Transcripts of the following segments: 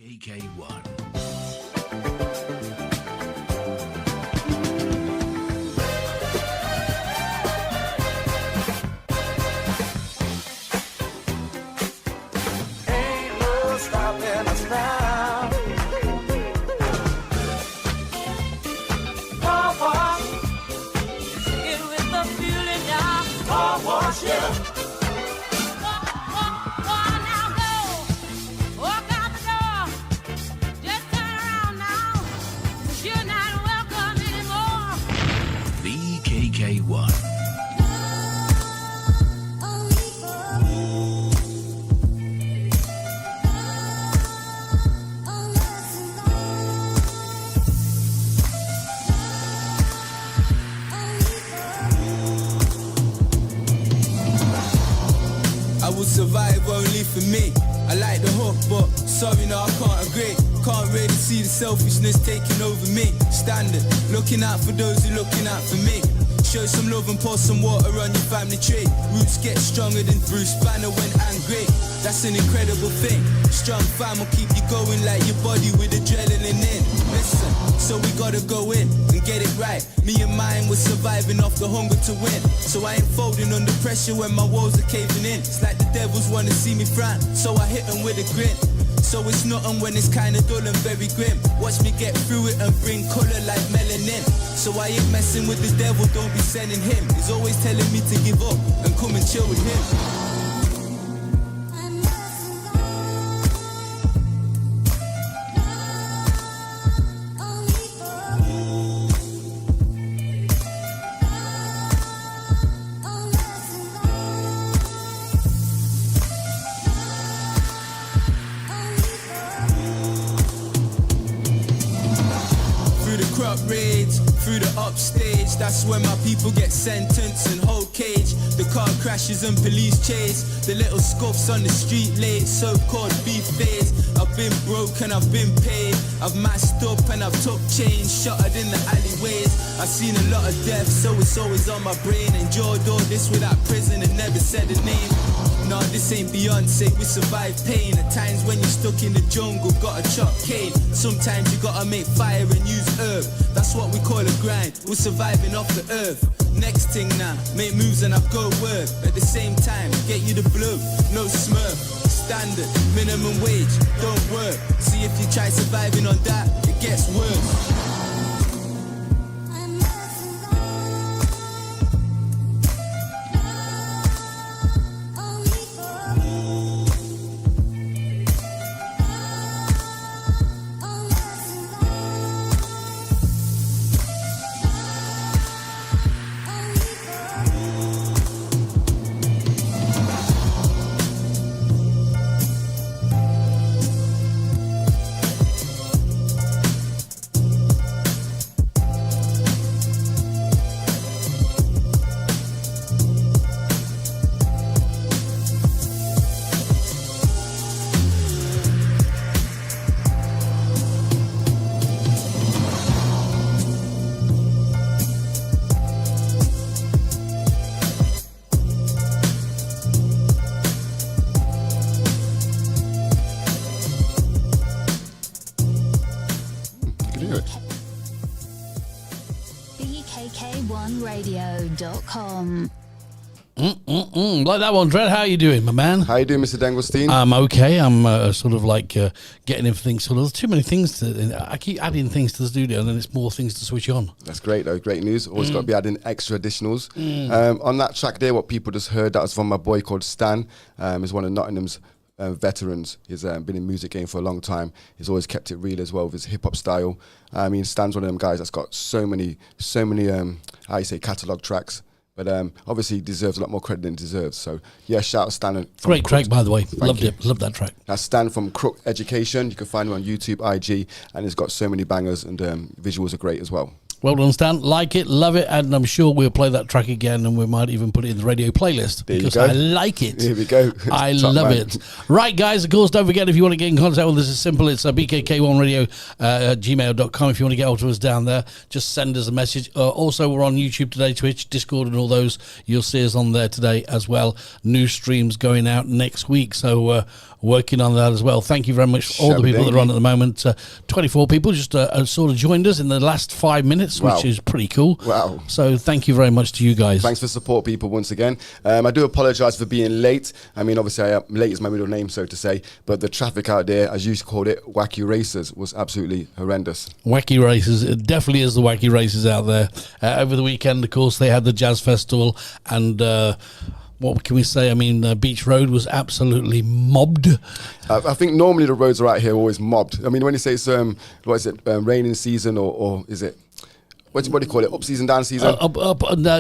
KK1. Ain't no stopping us now. Car wash, It with the feeling now. car wash, yeah. Now go. Walk out the door. Just turn around now. 'Cause you're not welcome anymore. The KK1. I will survive only for me. I like the hook, but sorry, no, I can't agree. Can't really see the selfishness taking over me. Standard, looking out for those who looking out for me. Show some love and pour some water on your family tree. Roots get stronger than Bruce Banner when angry. That's an incredible thing. Strong fam will keep you going like your body with adrenaline in. Listen, so we gotta go in and get it right. Me and mine was surviving off the hunger to win. So I ain't folding under pressure when my walls are caving in. It's like the devils wanna see me frown, so I hit them with a grin. So it's nothing when it's kinda dull and very grim. Watch me get through it and bring colour like melanin. So I ain't messing with the devil, don't be sending him. He's always telling me to give up and come and chill with him. Through the crop raids, through the upstage, that's when my people get sentenced and hold cage. The car crashes and police chase, the little scuffs on the street late, so-called beef days. I've been broke and I've been paid, I've masked up and I've took chains, shotted in the alleyways. I've seen a lot of death, so it's always on my brain. Endured all this without prison and never said a name. Nah, this ain't Beyonce, we survive pain. At times when you're stuck in the jungle, gotta chop cane. Sometimes you gotta make fire and use herb. That's what we call a grind, we're surviving off the earth. Next thing now, make moves and I go work. At the same time, get you the blue, no smurf. Standard, minimum wage, don't work. See if you try surviving on that, it gets worse. BKK1Radio.com. Like that one, Dred. How are you doing, my man? How you doing, Mr. Danglestein? I'm okay. I'm sort of like getting everything. Sort of, there's too many things to. I keep adding things to the studio, and then it's more things to switch on. That's great, though. Great news. Always got to be adding extra additionals. On that track there, what people just heard, that was from my boy called Stan. He's one of Nottingham's veterans. He's been in music game for a long time. He's always kept it real as well with his hip hop style. I mean, Stan's one of them guys that's got so many, how you say, catalogue tracks. But obviously, he deserves a lot more credit than he deserves. So, yeah, shout out Stan. Great track, by the way. Loved it. Loved that track. That's Stan from Crook Education. You can find him on YouTube, IG, and he's got so many bangers, and visuals are great as well. Well done, Stan. Like it, love it, and I'm sure we'll play that track again, and we might even put it in the radio playlist There you because go. I like it. Here we go. I Top love man. it. Right, guys, of course, don't forget if you want to get in contact with us, it's simple. It's bkk1radio at gmail.com. If you want to get hold of us down there, just send us a message. Also, we're on YouTube today, Twitch, Discord, and all those. You'll see us on there today as well. New streams going out next week, so working on that as well. Thank you very much for all the people that are on at the moment. 24 people just sort of joined us in the last 5 minutes, Wow. which is pretty cool. Wow. So thank you very much to you guys. Thanks for support, people, once again. I do apologise for being late. I mean, obviously, late is my middle name, so to say. But the traffic out there, as you called it, wacky races, was absolutely horrendous. Wacky races. It definitely is the wacky races out there. Over the weekend, of course, they had the Jazz Festival and... what can we say? I mean, Beach Road was absolutely mobbed. I think normally the roads right here are always mobbed. I mean, when you say it's, what is it, raining season or is it, what do you call it, up season, down season?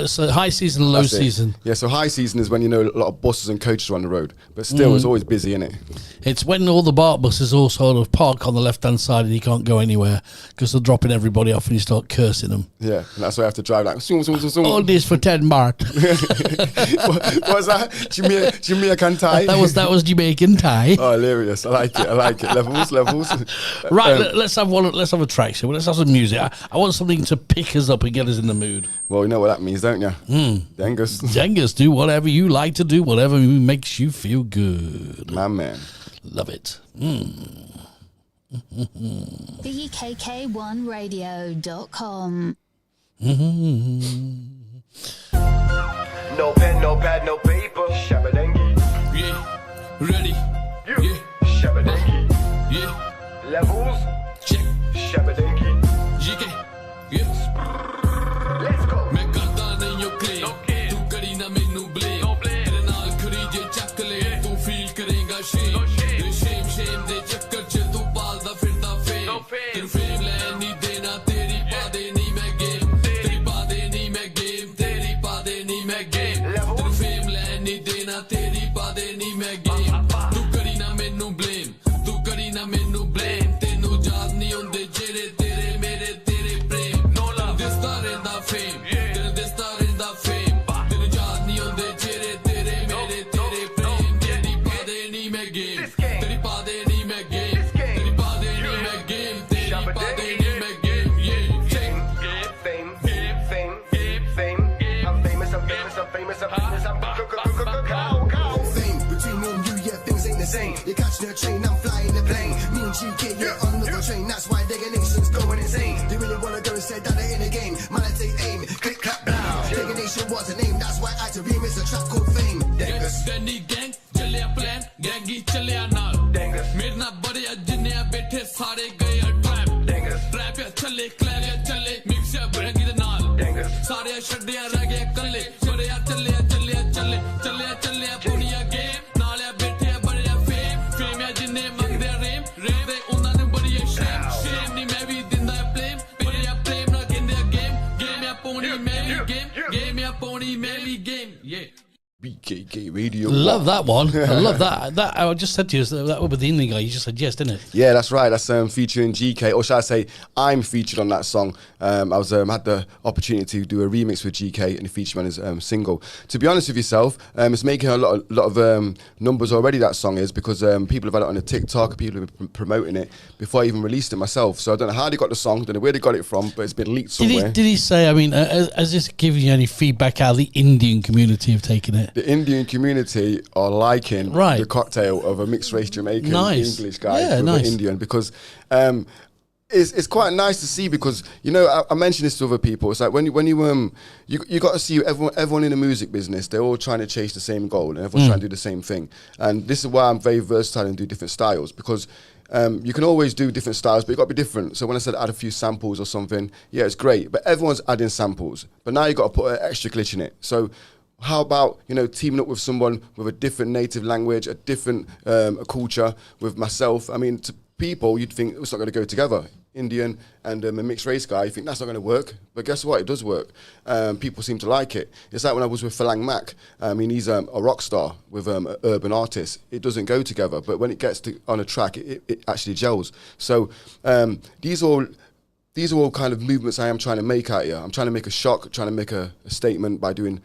So high season, low That's it. season. Yeah, so high season is when, you know, a lot of buses and coaches are on the road. But still, it's always busy, innit? It's when all the BART buses all sort of park on the left-hand side and you can't go anywhere because they're dropping everybody off and you start cursing them. Yeah, and that's why I have to drive like, zoom, zoom, zoom, zoom. All this for 10 baht. What was that? Jamaican Thai? that was Jamaican Thai. Oh, hilarious. I like it. Levels. Right, let's have a track. So let's have some music. I want something to pick us up and get us in the mood. Well, you know what that means, don't you? Dengus. Jengas, do whatever you like to do, whatever makes you feel good. My man. Love it. BKK1radio.com. No pen, no pad, no paper. Shabadengi. Yeah, ready. You. Shabadengi. Yeah, Levels. check. Shabadengi. GK. Yeah. Let's go. मैं करता नहीं यो claim. तू करी ना मैनू blame. तेरे नाल खड़ी जे ਚੱਕ ले तू feel करेगा shame. ते shame दे चक्कर च तू पालदा फिरदा fame. तेरे fame ਲੈਣ नहीं देना तेरी पा देनी मैं game. तेरी पा देनी मैं game. तेरी पा देनी मैं game. तेरे fame ਲੈਣ नहीं देना तेरी पा देनी मैं game. तू करी ना मैनू blame. तू करी ना मैनू blame. ਤੈਨੂੰ ਯਾਦ ਨਹੀਂ ਹੁੰਦੇ ਜਿਹੜੇ ਤੇਰੇ ਮੇਰੇ ਤੇਰੇ ਪ੍ਰੇਮ. ਦਿਸਦਾ ਰਹਿੰਦਾ fame. ਤੈਨੂੰ ਦਿਸਦਾ ਰਹਿੰਦਾ fame. ਤੈਨੂੰ ਯਾਦ ਨਹੀਂ ਹੁੰਦੇ ਜਿਹੜੇ ਤੇਰੇ ਮੇਰੇ ਤੇਰੇ ਪ੍ਰੇਮ. ਤੇਰੀ ਪਾ ਦੇਣੀ ਮੈਂ game. ਤੇਰੀ ਪਾ ਦੇਣੀ ਮੈਂ game. ਤੇਰੀ ਪਾ ਦੇਣੀ ਮੈਂ game. ਤੇਰੀ ਪਾ ਦੇਣੀ ਮੈਂ game. Yeah, check. Fame. I'm famous. I'm cow. Fame between me and you, yeah, things ain't the same. You're catching a train, I'm flying the plane. Me and GK, you're on another train. That's why Digga Nation's going insane. They really wanna go and say that they're in the game. Man, I take aim, click, clap, blow. Digga Nation was a name. That's why I had to remix a track called Fame. Dengus. Danny gang, ਚੱਲਿਆ plan, ਗੈਂਗੀ ਚੱਲਿਆ ਨਾਲ. ਮੇਰੇ ਨਾਲ ਬੜੇ ਜਿੰਨੇ ਆ ਬੈਠੇ ਸਾਰੇ ਗਏ ਆ trap. Trap ਆ ਚੱਲੇ, clap ਆ ਚੱਲੇ, mix ਆ ਬਰੰਗੀ ਦੇ ਨਾਲ. ਸਾਰੇ ਛੱਡਿਆ ਰਹਿ ਗਏ ਇਕੱਲੇ. ਛੜਿਆ ਚੱਲਿਆ ਪੁਨੀਆ game. ਨਾਲ ਆ ਬੈਠੇ ਆ ਬੜੇ ਆ fame ਆ ਜਿੰਨੇ ਮੰਗਦੇ ਆ ਰੇਮ ਦੇ ਉਹਨਾਂ ਨੂੰ ਬੜੀ ਆ shame ਨਹੀਂ ਮੈਂ ਵੀ ਦਿੰਦਾ blame. ਮੇਰੇ ਆ ਪ੍ਰੇਮ ਨਾਲ ਕਹਿੰਦੇ ਆ game ਆ ਪੋਣੀ ਮੈਂ ਵੀ game ਆ ਪੋਣੀ ਮੈਂ ਵੀ game. Yeah. BKK Radio. Love that one. I love that. That I just said to you, that with the Indian guy, you just said yes, didn't it? Yeah, that's right. That's featuring GK, or should I say, I'm featured on that song. I was had the opportunity to do a remix with GK and feature on his single. To be honest with yourself, it's making a lot of numbers already. That song is because people have had it on the TikTok, people have been promoting it before I even released it myself. So I don't know how they got the song, don't know where they got it from, but it's been leaked somewhere. Did he say? I mean, has this given you any feedback how the Indian community have taken it? The Indian community are liking the cocktail of a mixed race Jamaican English guy with an Indian because it's quite nice to see because, you know, I mentioned this to other people. It's like when you got to see everyone in the music business, they're all trying to chase the same goal and everyone's trying to do the same thing. And this is why I'm very versatile and do different styles because you can always do different styles, but you've got to be different. So when I said add a few samples or something, yeah, it's great. But everyone's adding samples. But now you've got to put an extra glitch in it. So how about, you know, teaming up with someone with a different native language, a different culture with myself? I mean, to people, you'd think it's not going to go together. Indian and a mixed race guy, you think that's not going to work. But guess what? It does work. People seem to like it. It's like when I was with Falang Mac. I mean, he's a rock star with an urban artist. It doesn't go together. But when it gets on a track, it actually gels. So these all these are all kind of movements I am trying to make out here. I'm trying to make a shock, trying to make a statement by doing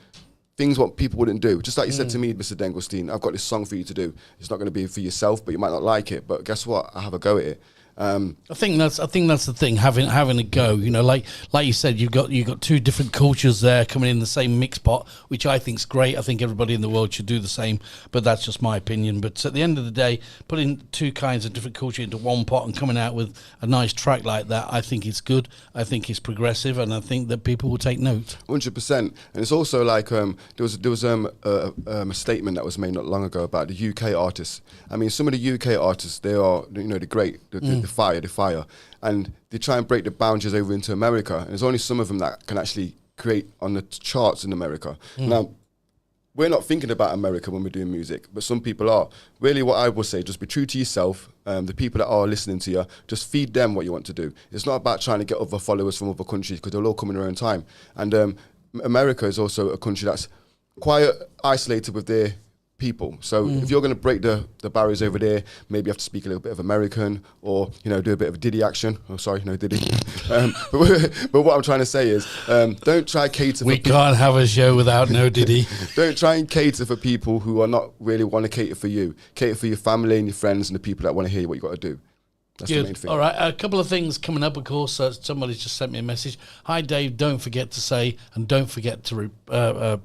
things what people wouldn't do. Just like you said to me, Mr. Dengelstein, I've got this song for you to do. It's not going to be for yourself, but you might not like it. But guess what? I have a go at it. I think that's the thing, having a go. You know, like you said, you've got two different cultures there coming in the same mix pot, which I think's great. I think everybody in the world should do the same, but that's just my opinion. But at the end of the day, putting two kinds of different culture into one pot and coming out with a nice track like that, I think it's good. I think it's progressive, and I think that people will take note. 100%. And it's also like there was a statement that was made not long ago about the UK artists. I mean, some of the UK artists, they are, you know, the great, the fire, and they try and break the boundaries over into America. And there's only some of them that can actually create on the charts in America. Now, we're not thinking about America when we're doing music, but some people are. Really, what I would say, just be true to yourself. The people that are listening to you, just feed them what you want to do. It's not about trying to get other followers from other countries, because they'll all come in their own time. And America is also a country that's quite isolated with their people. So if you're going to break the barriers over there, maybe you have to speak a little bit of American, or, you know, do a bit of Diddy action. Oh, sorry, no Diddy. But what I'm trying to say is, don't try cater. We can't have a show without no Diddy. Don't try and cater for people who are not really want to cater for you. Cater for your family and your friends and the people that want to hear what you got to do. That's the main thing. All right, a couple of things coming up, of course. Somebody's just sent me a message. Hi, Dave. Don't forget to say, and don't forget to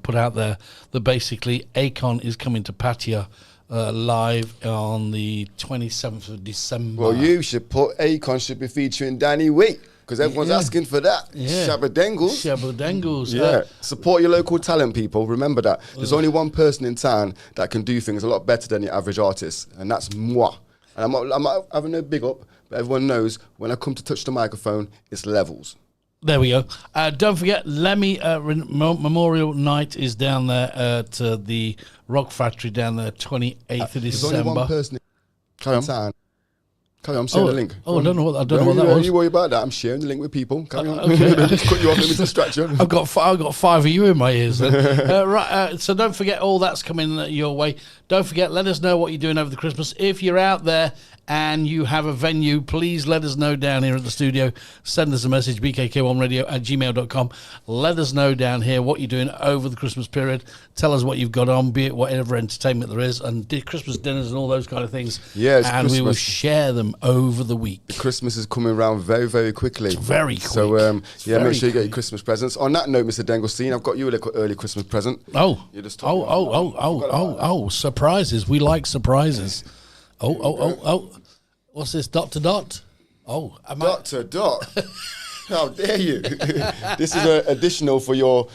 put out there that basically Akon is coming to Pattaya live on the 27th of December. Well, you should put Akon should be featuring Danny Wheat, because everyone's asking for that. Yeah. Shabba Dengles. Shabba Dengles. Yeah. Support your local talent, people. Remember that. There's only one person in town that can do things a lot better than your average artist, and that's moi. And I'm not having no big up, but everyone knows when I come to touch the microphone, it's levels. There we go. Don't forget, Lemmy Memorial Night is down there at the Rock Factory down there, 28th of There's December. only one person in town. Carry on, I'm sharing the link. Oh, I don't know what that was. Don't you worry about that. I'm sharing the link with people. Carry on. Okay. Just cut you off, let me distract you. I've got five of you in my ears then. Right, so don't forget, all that's coming your way. Don't forget, let us know what you're doing over the Christmas. If you're out there and you have a venue, please let us know down here at the studio. Send us a message, bkk1radio@gmail.com. Let us know down here what you're doing over the Christmas period. Tell us what you've got on, be it whatever entertainment there is, and Christmas dinners and all those kind of things. Yes, and Christmas. we will share them over the week. Christmas is coming around very, very quickly. Very quick. So, Very make sure you get your quick. Christmas presents. On that note, Mr. Dengelstein, I've got you a little early Christmas present. Oh, You just told me. surprises. We like surprises. Oh. What's this, dot to dot? Oh, Dot to dot. How dare you? This is additional for your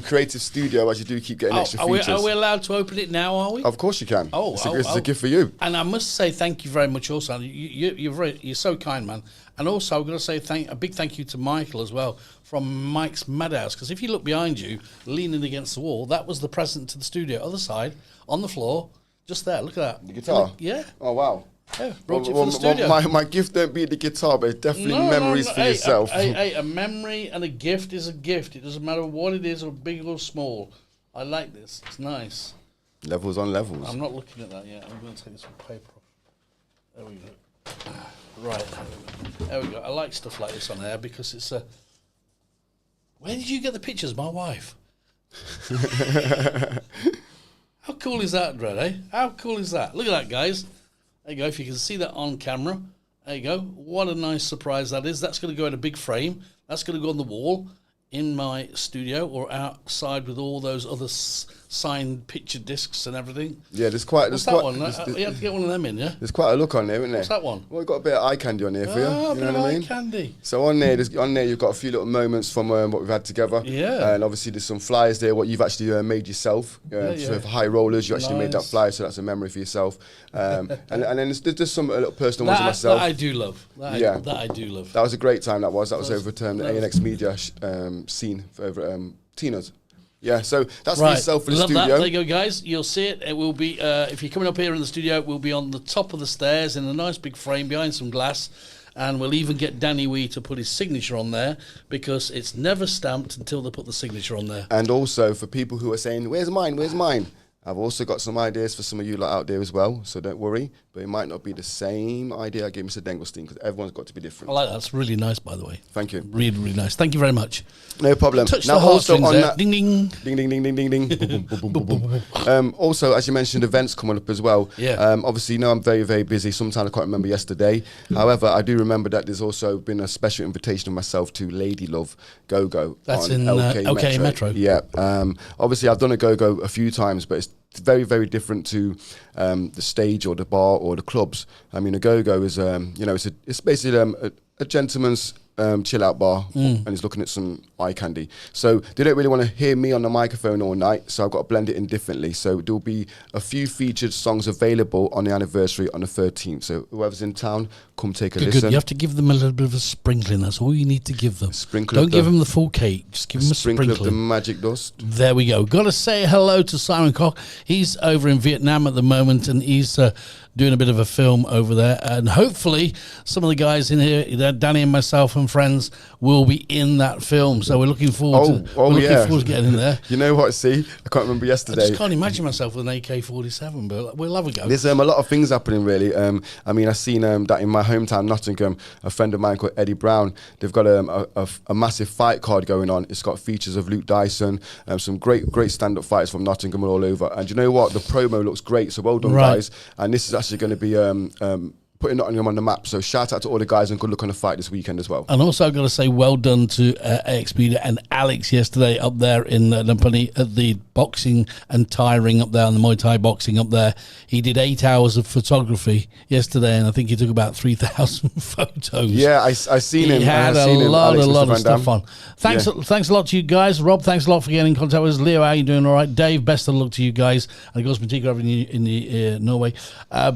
creative studio, as you do keep getting extra features. Are we allowed to open it now, are we? Of course you can. Oh, it's a gift for you. And I must say thank you very much also. You're so kind, man. And also I'm going to say a big thank you to Michael as well, from Mike's Madhouse, because if you look behind you, leaning against the wall, that was the present to the studio. Other side, on the floor, just there. Look at that. The guitar? Yeah. Oh, wow. Yeah, brought you from the studio. My gift don't beat the guitar, but it's definitely memories for yourself. A memory and a gift is a gift. It doesn't matter what it is, or big or small. I like this. It's nice. Levels on levels. I'm not looking at that yet. I'm going to take this paper off. There we go. Right. There we go. I like stuff like this on air because it's a... Where did you get the pictures? My wife. How cool is that, Brad, eh? How cool is that? Look at that, guys. There you go. If you can see that on camera. There you go. What a nice surprise that is. That's going to go in a big frame. That's going to go on the wall in my studio or outside with all those other signed picture discs and everything. Yeah, there's quite... What's that one? You have to get one of them in, yeah? There's quite a look on there, isn't there? What's that one? Well, we've got a bit of eye candy on here for you. You know what I mean? Eye candy. So on there, you've got a few little moments from what we've had together. Yeah. And obviously there's some flyers there, what you've actually made yourself. So for High Rollers, you actually made that flyer, so that's a memory for yourself. And then there's just some little personal ones of myself. That I do love. That I do love. That was a great time, that was. That was over the ANX Media scene for over Tina's. Yeah, so that's for yourself for the Love studio. That. There you go, guys. You'll see it. It will be, if you're coming up here in the studio, it will be on the top of the stairs in a nice big frame behind some glass. And we'll even get Danny Wee to put his signature on there, because it's never stamped until they put the signature on there. And also, for people who are saying, where's mine? I've also got some ideas for some of you lot out there as well, so don't worry. But it might not be the same idea I gave Mr. Dengelstein, because everyone's got to be different. I like that. That's really nice, by the way. Thank you. Really, really nice. Thank you very much. No problem. Touch Now the also heartstrings on there. that, Ding, ding. ding, ding, ding, ding, ding, ding. Boom, boom, boom, boom, boom. Also, as you mentioned, events coming up as well. Yeah. Obviously, you know I'm very, very busy. Sometimes I can't remember yesterday. However, I do remember that there's also been a special invitation of myself to Lady Love Go-Go. That's on in LK Metro. Yeah. Obviously, I've done a Go-Go a few times, but it's very, very different to the stage or the bar or the clubs. I mean, a Go-Go is, it's basically a gentleman's chill out bar, and he's looking at some eye candy. So they don't really want to hear me on the microphone all night, so I've got to blend it in differently. So there'll be a few featured songs available on the anniversary on the 13th. So whoever's in town, come take a listen. Good. You have to give them a little bit of a sprinkling. That's all you need to give them. Sprinkle of Don't give the- them the full cake. Just give them a Sprinkle of the sprinkling. magic dust. There we go. Got to say hello to Simon Koch. He's over in Vietnam at the moment, and he's doing a bit of a film over there. And hopefully some of the guys in here, Danny and myself and friends, will be in that film. So we're looking forward forward to getting in there. You know what, see? I can't remember I yesterday. just can't imagine myself with an AK-47, but we'll have a go. There's a lot of things happening, really. I mean, I've seen that in my hometown, Nottingham, a friend of mine called Eddie Brown, they've got a massive fight card going on. It's got features of Luke Dyson, some great stand-up fighters from Nottingham all over. And you know what? The promo looks great, so well done, Right. guys. And this is actually going to be putting Nottingham on the map. So shout out to all the guys and good luck on the fight this weekend as well. And also, I've got to say well done to Expedia and Alex yesterday up there in Lumpini at the boxing and Thai ring up there, and the Muay Thai boxing up there. He did 8 hours of photography yesterday, and I think he took about 3,000 photos. Yeah, I seen him. He had I a seen him, lot Alex, of Mr. Van stuff Dam. on. Thanks a lot to you guys. Rob, thanks a lot for getting in contact with us. Leo, how you doing? All right. Dave, best of luck to you guys. And of course, Matika over in the Norway.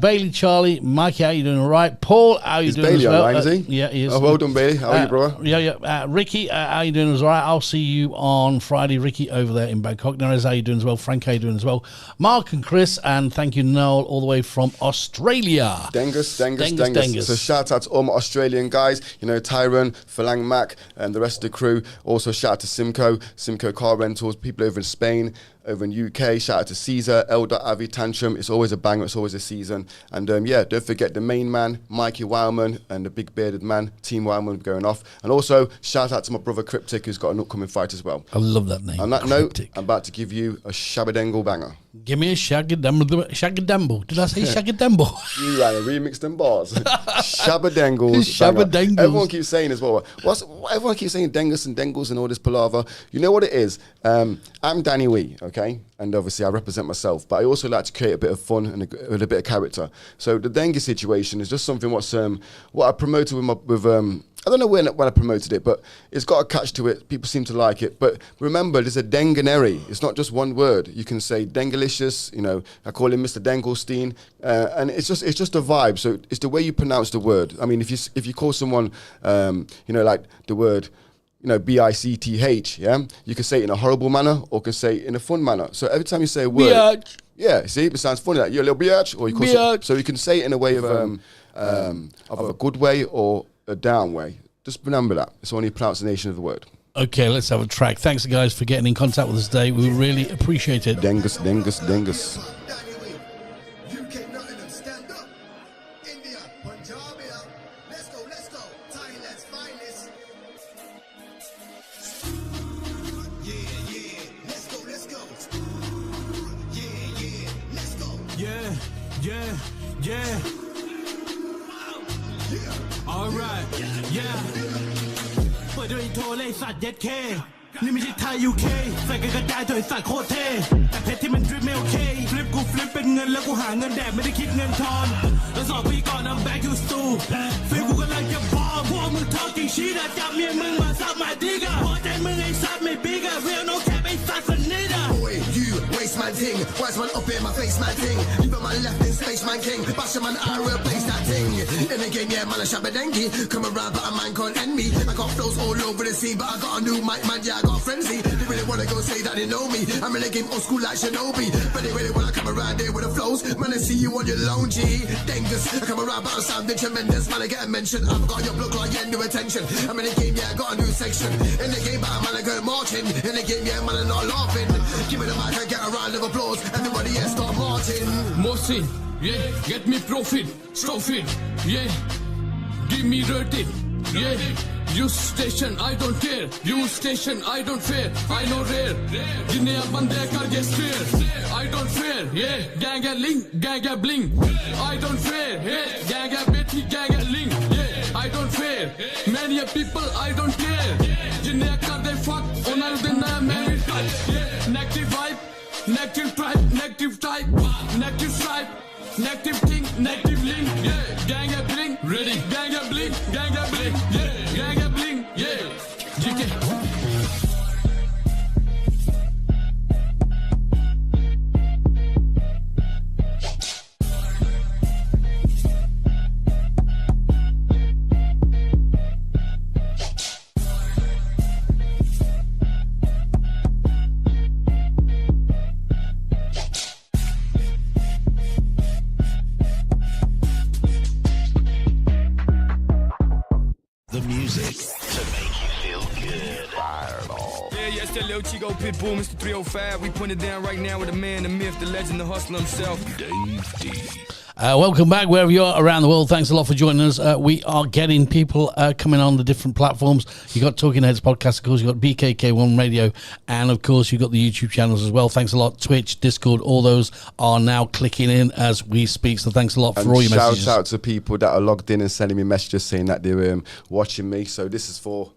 Bailey, Charlie, Mikey, how you doing? All right. Paul, how you Is doing Bailey as well? online, is he? Yeah, he is. Oh, well done, Bailey. How are you, brother? Yeah. Ricky, how you doing as well? I'll see you on Friday. Ricky over there in Bangkok. Narez, how you doing as well? Frank, how you doing as well? Mark and Chris, and thank you, Noel, all the way from Australia. Dengus. So shout out to all my Australian guys, you know, Tyron, Falang Mac, and the rest of the crew. Also shout out to Simco Car Rentals, people over in Spain, over in UK. Shout out to Caesar, Avi Tantrum. It's always a banger, it's always a season. And don't forget the main man, Mikey Wildman, and the big bearded man, Team Wildman, going off. And also shout out to my brother Cryptic, who's got an upcoming fight as well. I love that name. On that Cryptic. note, I'm about to give you a Shabadengle banger. Give me a Shagadambo. Did I say Shagadambo? You ran a remix them bars. Shabadengles. Shabadengles. Everyone keeps saying as well. Everyone keeps saying Dengus and Dengles and all this palaver. You know what it is? I'm Danny Wee, okay? And obviously I represent myself, but I also like to create a bit of fun and a bit of character. So the dengue situation is just something what I promoted with I don't know when I promoted it, but it's got a catch to it. People seem to like it. But remember, there's a denganeri. It's not just one word. You can say dengalicious, you know, I call him Mr. Dengelstein. And it's just a vibe. So it's the way you pronounce the word. I mean, if you call someone, like the word, BICTH, yeah? You can say it in a horrible manner or can say it in a fun manner. So every time you say a word... Biatch. Yeah, see, it sounds funny, like, you're a little biatch. Or you call Biatch. so you can say it in a way of a good way or a down way. Just remember that. It's only a pronunciation of the word. Okay, let's have a track. Thanks, guys, for getting in contact with us today. We really appreciate it. Dengus. Danny Wee, UK, Nottingham, stand up. India, Punjabi, let's go. Thailand's finest. Yeah, let's go. Yeah, let's go. Yeah. Alright, yeah เปิดด้วยอินโทรเลยสัตว์เย็ดเคนี่ไม่ใช่ไทย UK ใส่กันกระจายถอยสัตว์โคตรเท่แต่เพชรที่มันดริปไม่โอเคฟลิปกูฟลิปเป็นเงินแล้วกูหาเงินแดกไม่ได้คิดเงินทอนแล้ว2 ปีก่อน I'm back to stool ฟิลกูกำลังจะบอมพวกมึง talking shit อะจับเมียมึงมาซับมาดิกอะพอใจมึงไอ้ซับไม่บิ๊กอะ real no cap ไอ้สัตว์สนิทอะ Boy, you waste my ting. Wise man up in my face, my ting. Leave my left in space, man king. Bash man, I replace that ting. In the game, yeah, man, I shabba dengue. Come around, but a man can't end me. I got flows all over the scene, but I got a new mic, man, yeah, I got a frenzy. They really wanna go say that they know me. I'm in the game old school like Shinobi. But they really wanna come around there with the flows. Man, I see you on your lounge, G. Dengus. I come around, but I'm sounding tremendous. Man, I get a mention. I've got your block like new attention. I'm in the game, yeah, I got a new section. In the game, but man, I go marching. In the game, yeah, man, I'm not laughing. Give me the mic, I get a round of applause. Everybody else more sin, yeah. Get me profit, stop it, yeah. Give me rating, yeah. Use station, I don't care. Use station, I don't fear. I know rare. Jinne bande kar get scared. I don't fear, yeah. Gang link, gang bling. I don't fear, yeah. Gang betty, gang link, yeah. I don't fear. Many people, I don't care. Jinne kar they fuck. Onal din I married. Yeah. Negative vibe, negative tribe, negative type, negative stripe. Negative thing, negative link, yeah. Gang bling, ready. Gang bling, yeah. Gang bling, yeah. GK. The music to make you feel good. Yeah, it's that little Chico Pitbull, Mr. 305. We putting it down right now with the man, the myth, the legend, the hustler himself. Dave D. Welcome back wherever you are around the world. Thanks a lot for joining us. We are getting people coming on the different platforms. You got Talking Heads podcast, of course. You got BKK1 Radio, and of course you got the YouTube channels as well. Thanks a lot. Twitch, Discord, all those are now clicking in as we speak. So thanks a lot for all your messages. Shout out to people that are logged in and sending me messages saying that they're watching me. So this is for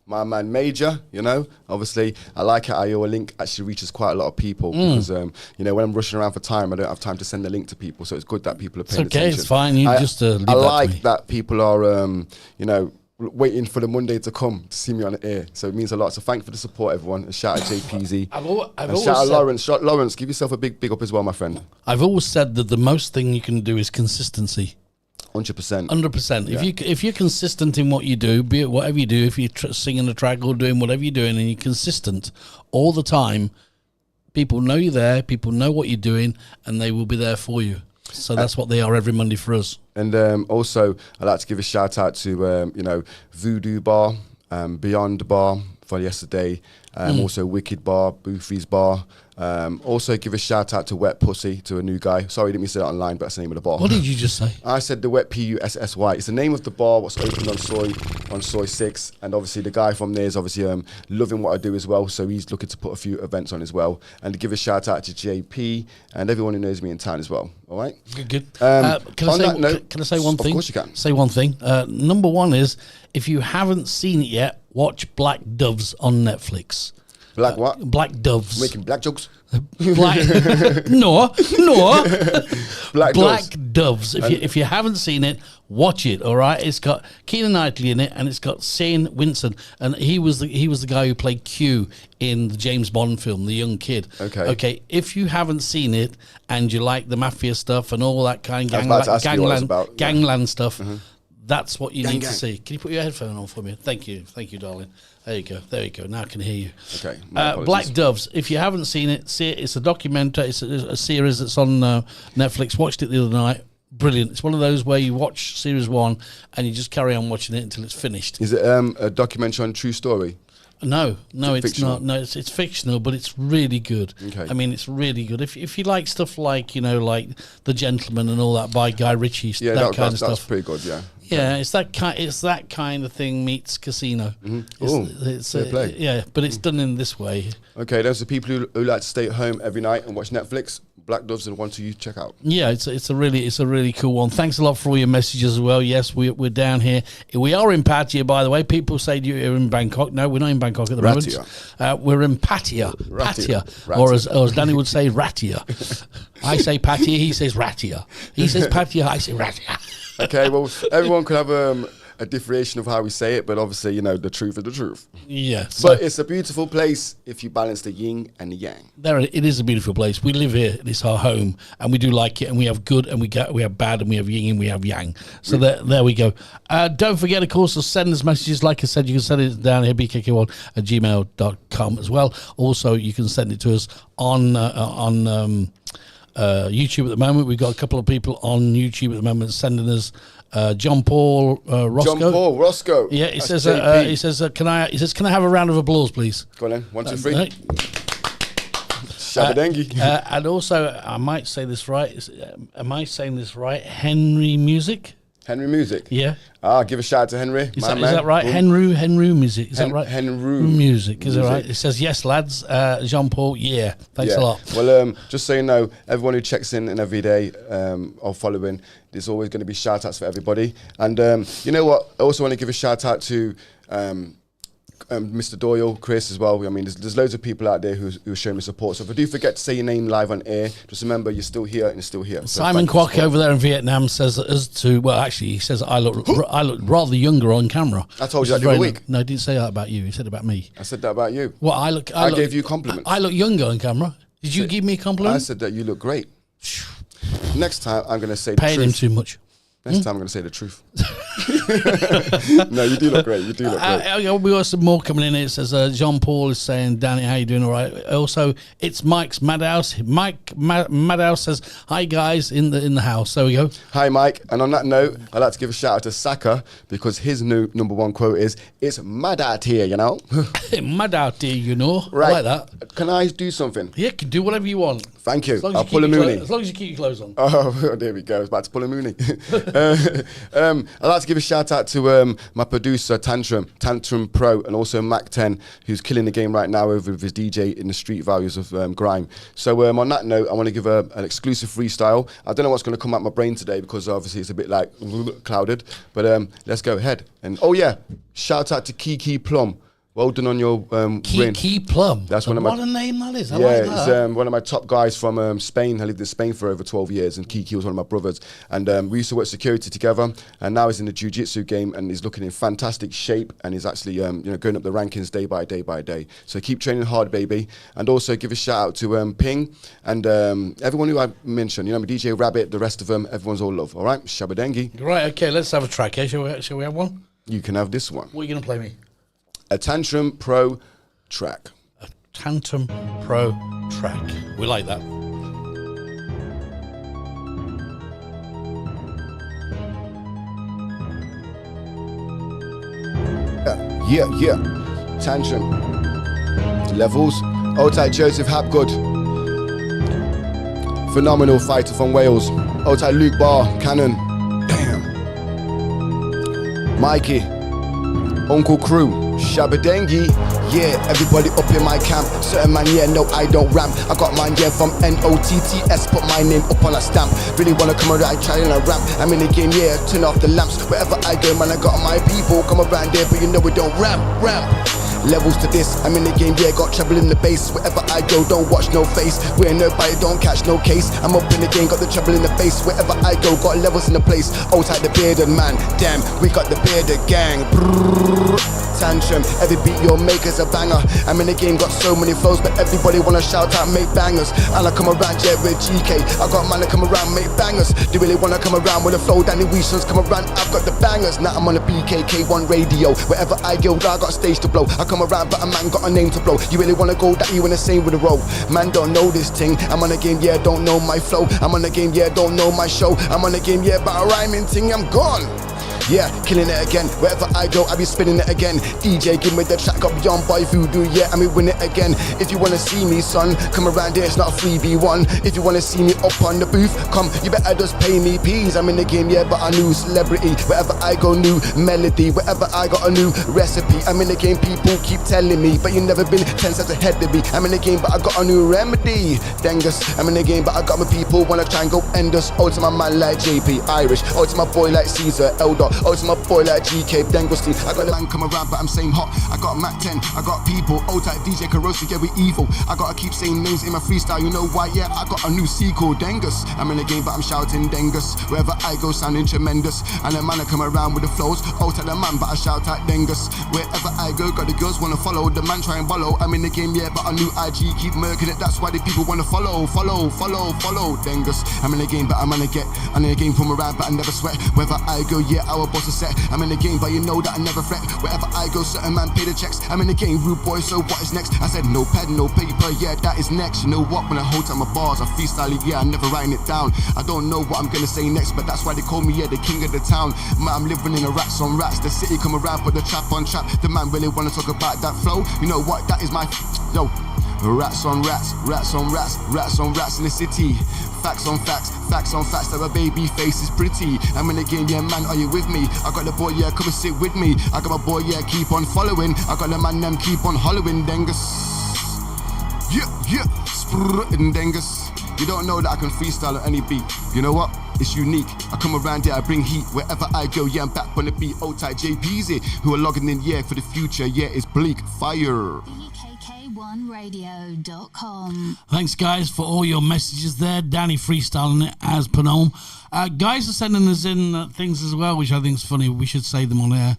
my man Major, you know. Obviously, I like how your link actually reaches quite a lot of people because, you know, when I'm rushing around for time, I don't have time to send the link to people. So it's good that people are paying attention. It's fine. You just leave I that like to me. that people are, you know, waiting for the Monday to come to see me on the air. So it means a lot. So thank you for the support, everyone. And shout out JPZ. I've and always shout out said, Lawrence. Lawrence, give yourself a big up as well, my friend. I've always said that the most thing you can do is consistency. 100%. 100%. Yeah. If you're consistent in what you do, be it whatever you do, if you're singing a track or doing whatever you're doing, and you're consistent all the time, people know you're there, people know what you're doing, and they will be there for you. So that's what they are every Monday for us. And also, I'd like to give a shout out to you know, Voodoo Bar, Beyond Bar for yesterday, also Wicked Bar, Boofy's Bar. Also give a shout out to Wet Pussy, to a new guy. Sorry, I didn't mean to say that online, but that's the name of the bar. What did you just say? I said the Wet Pussy. It's the name of the bar, what's opened on Soy 6. And obviously the guy from there is obviously loving what I do as well. So he's looking to put a few events on as well. And to give a shout out to JP and everyone who knows me in town as well. All right? Good. Can I say one thing? Of course you can. Say one thing. Number one is, if you haven't seen it yet, watch Black Doves on Netflix. Black what? Black Doves. Making black jokes? Black no Black Doves. If you haven't seen it, watch it. All right, it's got Keira Knightley in it, and it's got Shane Winston, and he was the guy who played Q in the James Bond film, the young kid. Okay. If you haven't seen it and you like the mafia stuff and all that kind of gangland stuff. That's what you need to see. Can you put your headphone on for me? Thank you, darling. There you go. Now I can hear you. Okay. Black Doves. If you haven't seen it, see it. It's a documentary. It's a series that's on Netflix. Watched it the other night. Brilliant. It's one of those where you watch series 1 and you just carry on watching it until it's finished. Is it a documentary on true story? No, it's not. No, it's fictional, but it's really good. Okay. I mean, it's really good. If you like stuff like, you know, like The Gentleman and all that by Guy Ritchie, Yeah, that kind of stuff. That's pretty good. Yeah. Yeah, it's that kind of thing meets Casino. It's fair play. Yeah, but it's done in this way. Okay, those are people who like to stay at home every night and watch Netflix. Black Doves are the one to you check out. Yeah, it's a really cool one. Thanks a lot for all your messages as well. Yes, we're down here. We are in Pattaya, by the way. People say you're in Bangkok. No, we're not in Bangkok at the moment. We're in Pattaya. Pattaya. Or as Danny would say, Ratia. I say Pattaya, he says Ratia. He says Pattaya, I say Ratia. Okay, well, everyone could have a differentiation of how we say it, but obviously, you know, the truth is the truth. Yeah. So but it's a beautiful place if you balance the yin and the yang. It is a beautiful place. We live here. It's our home, and we do like it. And we have good, and we have bad, and we have yin, and we have yang. So there we go. Don't forget, of course, to send us messages. Like I said, you can send it down here, bkk1@gmail.com as well. Also, you can send it to us on YouTube at the moment. We've got a couple of people on YouTube at the moment sending us. John Paul Roscoe. John Paul Roscoe. Yeah, he says, can I have a round of applause, please? Go on then. 1, 2, 3. Shabadengi. And also, I might say this right. Am I saying this right? Henry Music? Henry Music. Yeah. Give a shout out to Henry. Is that right? Boom. Henry Music. Is that right? Henry Music. Is that right? It says, yes, lads. Jean-Paul, yeah. Thanks a lot. Well, just so you know, everyone who checks in every day or following, there's always going to be shout outs for everybody. And you know what? I also want to give a shout out to Mr. Doyle, Chris as well. I mean, there's loads of people out there who are showing me support. So if I do forget to say your name live on air, just remember you're still here and you're still here. So Simon Kwok over there in Vietnam says he says I look rather younger on camera. I told you that the other week. No, I didn't say that about you. He said about me. I said that about you. Well, I gave you compliments. I look younger on camera. Did you give me a compliment? I said that you look great. Next time I'm going to say the Paying him truth. too much. Next time I'm going to say the truth. No, you do look great. You do look great. We got some more coming in. It says Jean-Paul is saying, Danny, how you doing? All right. Also, it's Mike's Madhouse. Madhouse says, hi guys in the house. There we go. Hi Mike. And on that note, I'd like to give a shout out to Saka because his new number one quote is, it's mad out here, you know. Mad out here, you know. Right. I like that. Can I do something? Yeah, can do whatever you want. Thank you. As long as I'll you pull a keep your Mooney. as long as you keep your clothes on. Oh, there we go. I was about to pull a Mooney. I'd like to give a shout out to my producer, Tantrum Pro, and also Mac 10, who's killing the game right now over with his DJ in the street values of grime. So on that note, I want to give an exclusive freestyle. I don't know what's going to come out my brain today because obviously it's a bit like clouded, but let's go ahead. And oh yeah, shout out to Kiki Plum. Well done on your win. Kiki Plum. That's one of my. What a name that is. I Yeah, like that. it's one of my top guys from Spain. I lived in Spain for over 12 years, and Kiki was one of my brothers. And we used to work security together. And now he's in the jiu-jitsu game, and he's looking in fantastic shape. And he's actually, going up the rankings day by day by day. So keep training hard, baby. And also give a shout out to Ping and everyone who I mentioned. DJ Rabbit, the rest of them. Everyone's all love. All right, Shabadengi. Right. Okay. Let's have a track. Shall we have one? You can have this one. What are you going to play me? A Tantrum Pro track. A Tantrum Pro track. We like that. Yeah. Tantrum. Levels. Old tight Joseph Hapgood. Phenomenal fighter from Wales. Old tight Luke Barr. Cannon. Damn. Mikey. Uncle Crew. Shabadengi, yeah, everybody up in my camp. Certain man, yeah, no, I don't ramp. I got mine, yeah, from NOTTS, put my name up on a stamp. Really wanna come around, try and ramp. I'm in the game, yeah, turn off the lamps. Wherever I go, man, I got my people come around there, but you know we don't ramp. Levels to this, I'm in the game, yeah, got trouble in the base. Wherever I go, don't watch no face. Where nobody don't catch no case. I'm up in the game, got the trouble in the face. Wherever I go, got levels in the place. Old tight the bearded man, damn, we got the bearded gang. Brrr. Tantrum, every beat you'll make is a banger. I'm in the game, got so many flows, but everybody wanna shout out, make bangers. And I come around, yeah, with GK. I got man to come around, make bangers. They really wanna come around with a flow, Danny Weasons come around, I've got the bangers. Now I'm on the BKK1 radio. Wherever I go, I got stage to blow. I come around, but a man got a name to blow. You really wanna go that you in the same with a row. Man don't know this thing. I'm on the game, yeah, don't know my flow. I'm on the game, yeah, don't know my show. I'm on the game, yeah, but a rhyming thing, I'm gone. Yeah, killing it again. Wherever I go, I be spinning it again. DJ, give me the track up beyond by voodoo, yeah, and we win it again. If you wanna see me, son, come around here, it's not a 3v1. If you wanna see me up on the booth, come, you better just pay me peas. I'm in the game, yeah, but a new celebrity. Wherever I go, new melody. Wherever I got a new recipe. I'm in the game, people keep telling me, but you never been 10 steps ahead of me. I'm in the game, but I got a new remedy. Dengus, I'm in the game, but I got my people wanna try and go end us. Oh, to my man like JP, Irish. Oh, to my boy like Caesar, Eldor. Oh, to my boy like GK, Dengostein. I got the man come around, but I'm saying hot. I got Mac 10, I got people. Old type DJ Carosi, yeah, we evil. I gotta keep saying names in my freestyle, you know why? Yeah, I got a new sequel, Dengus. I'm in the game, but I'm shouting Dengus. Wherever I go, sounding tremendous. And the man I come around with the flows. Old type the man, but I shout out Dengus. Wherever I go, got the girls wanna follow. The man try and follow. I'm in the game, yeah, but a new IG keep murking it. That's why the people wanna follow. Dengus. I'm in the game, but I'm gonna get. I'm in the game from around, but I never sweat. Wherever I go, yeah, our boss is set. I'm in the game, but you know that I never fret. Wherever I go, certain man pay the checks. I'm in the game, rude boy, so what is next? I said no pen, no paper, yeah, that is next. You know what, when I hold time my bars, I freestyle it, yeah, I never writing it down. I don't know what I'm gonna say next, but that's why they call me, yeah, the king of the town. Man, I'm living in a rats on rats. The city come around, put the trap on trap. The man really wanna talk about that flow. You know what, that is my, yo. Rats on rats, rats on rats, rats on rats in the city. Facts on facts, facts on facts that my baby face is pretty. I'm in the game, yeah man, are you with me? I got the boy, yeah, come and sit with me. I got my boy, yeah, keep on following. I got the man, them keep on hollowing. Dengus. Yeah, sprrrr dengus. You don't know that I can freestyle on any beat. You know what? It's unique. I come around here, I bring heat wherever I go. Yeah, I'm back on the beat. Old tight JP's it. Who are logging in, yeah, for the future. Yeah, it's bleak. Fire. BKK1Radio.com. Thanks, guys, for all your messages there. Danny freestyling it as per norm. Guys are sending us in things as well, which I think is funny. We should say them on air.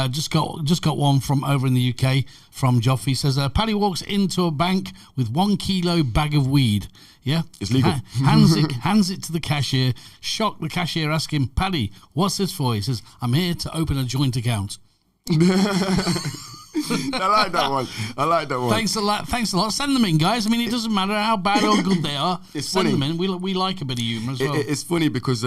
Just got one from over in the UK from Joffrey. Says, Paddy walks into a bank with 1 kilo bag of weed. Yeah, it's legal. Hands it to the cashier. Shocked, the cashier asks him, Paddy, what's this for? He says, I'm here to open a joint account. I like that one. Thanks a lot. Send them in, guys. I mean, it doesn't matter how bad or good they are. Send them in. We like a bit of humour as well. It's funny because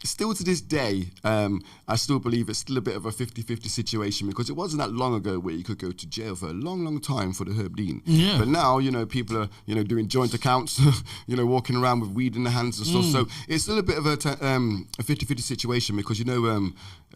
still to this day, I still believe it's still a bit of a 50-50 situation, because it wasn't that long ago where you could go to jail for a long, long time for the Herb Dean. Yeah. But now, people are, doing joint accounts, walking around with weed in their hands and stuff. So it's still a bit of a 50-50 situation, because,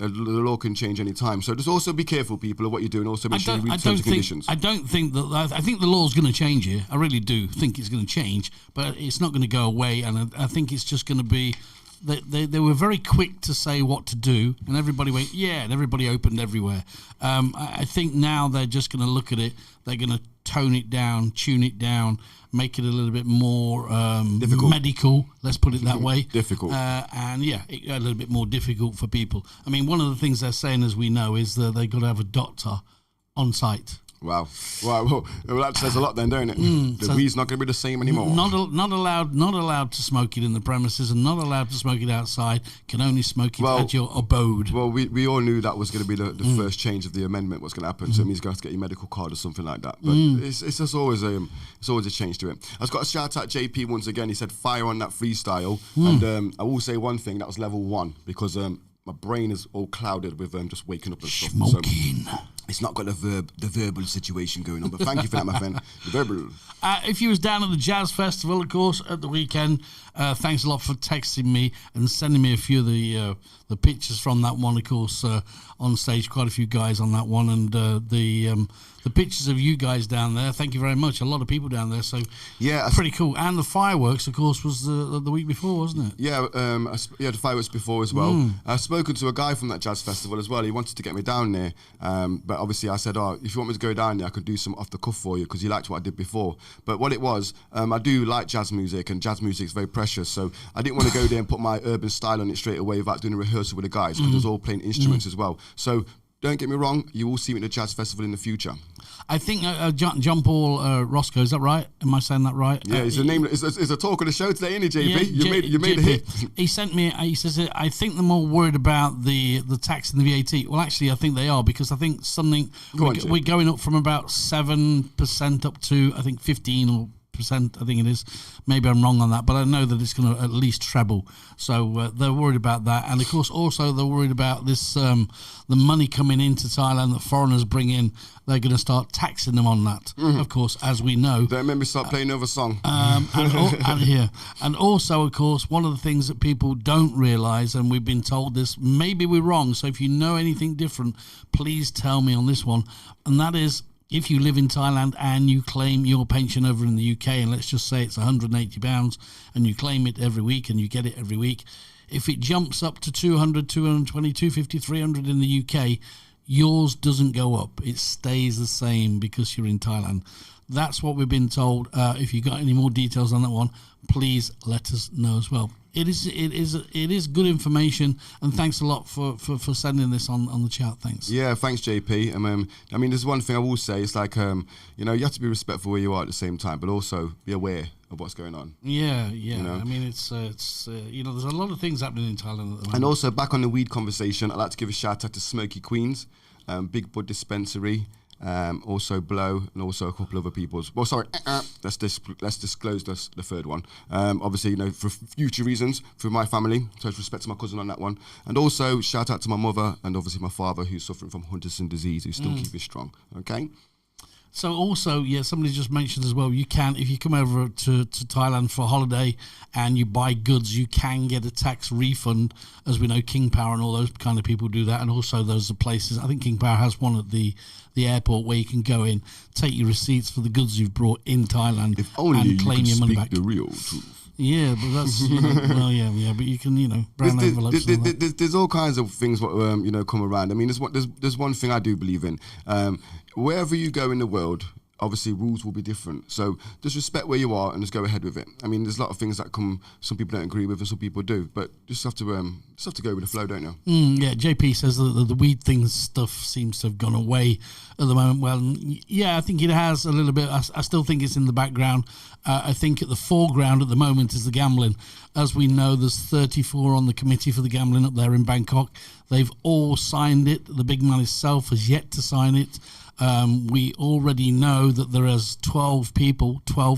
the law can change any time. So just also be careful, people, of what you're doing. Also make sure you read terms and conditions. I think the law's going to change here. I really do think it's going to change, but it's not going to go away. And I think it's just going to be. They were very quick to say what to do, and everybody went, yeah, and everybody opened everywhere. I think now they're just going to look at it. They're going to tone it down, tune it down, make it a little bit more medical, let's put it that way. Difficult. And a little bit more difficult for people. I mean, one of the things they're saying, as we know, is that they've got to have a doctor on site. Wow. Well, that says a lot then, don't it? The weed's not going to be the same anymore. Not allowed to smoke it in the premises, and not allowed to smoke it outside. Can only smoke it at your abode. Well, we all knew that was going to be the first change of the amendment was going to happen. So it means you have to get your medical card or something like that. But it's just always a change to it. I've got to shout out JP once again. He said fire on that freestyle, and I will say one thing, that was level 1, because my brain is all clouded with just waking up and stuff. Smoking. So it's not got the verbal situation going on, but thank you for that, my friend. The verbal. If you was down at the Jazz Festival, of course, at the weekend, thanks a lot for texting me and sending me a few of the pictures from that one. Of course, on stage, quite a few guys on that one, and the pictures of you guys down there. Thank you very much. A lot of people down there, so yeah, pretty cool. And the fireworks, of course, was the week before, wasn't it? Yeah, the fireworks before as well. I've spoken to a guy from that Jazz Festival as well. He wanted to get me down there, but obviously I said, if you want me to go down there, I could do some off the cuff for you, because he liked what I did before. But what it was, I do like jazz music, and jazz music is very precious, so I didn't want to go there and put my urban style on it straight away without doing a rehearsal with the guys, because it was all playing instruments as well. So don't get me wrong, you will see me at the Jazz Festival in the future. I think John Paul Roscoe, is that right? Am I saying that right? Yeah, it's a talk of the show today, isn't it, JP? Yeah, you made a hit. He sent me, he says, I think they're more worried about the tax and the VAT. Well, actually, I think they are, because I think we're going up from about 7% up to, I think, 15 or I think it is. Maybe I'm wrong on that, but I know that it's going to at least treble. So they're worried about that, and of course also they're worried about this the money coming into Thailand that foreigners bring in. They're going to start taxing them on that, of course, as we know. Don't make me start playing another song. And also, of course, one of the things that people don't realise, and we've been told this, maybe we're wrong. So if you know anything different, please tell me on this one, and that is, if you live in Thailand and you claim your pension over in the UK, and let's just say it's £180, and you claim it every week and you get it every week, if it jumps up to 200, 220, 250, 300 in the UK, yours doesn't go up. It stays the same because you're in Thailand. That's what we've been told. If you got any more details on that one, please let us know as well. It is good information, and thanks a lot for sending this on the chat. Thanks. Yeah, thanks, JP. I mean, there's one thing I will say. It's like, you have to be respectful where you are at the same time, but also be aware of what's going on. Yeah. I mean, it's there's a lot of things happening in Thailand at the moment. And also, back on the weed conversation, I'd like to give a shout out to Smoky Queens, Big Bud Dispensary, also Blow, and also a couple other people's. Well, sorry, let's disclose the third one. Obviously, for future reasons, for my family, so respect to my cousin on that one, and also shout out to my mother and obviously my father, who's suffering from Huntington's disease, who's still keeping strong. Okay. So also, yeah, somebody just mentioned as well, you can, if you come over to Thailand for a holiday and you buy goods, you can get a tax refund. As we know, King Power and all those kind of people do that. And also those are places, I think King Power has one at the airport where you can go in, take your receipts for the goods you've brought in Thailand and claim your money back. The real truth. Yeah, but that's, well, yeah, but you can, brown envelopes and all that. There's all kinds of things, come around. I mean, there's one thing I do believe in. Wherever you go in the world, obviously rules will be different. So just respect where you are and just go ahead with it. I mean, there's a lot of things that some people don't agree with and some people do, but just have to go with the flow, don't you? Yeah, JP says that the weed thing stuff seems to have gone away at the moment. Well, yeah, I think it has a little bit. I still think it's in the background. I think at the foreground at the moment is the gambling. As we know, there's 34 on the committee for the gambling up there in Bangkok. They've all signed it. The big man himself has yet to sign it. We already know that there is 12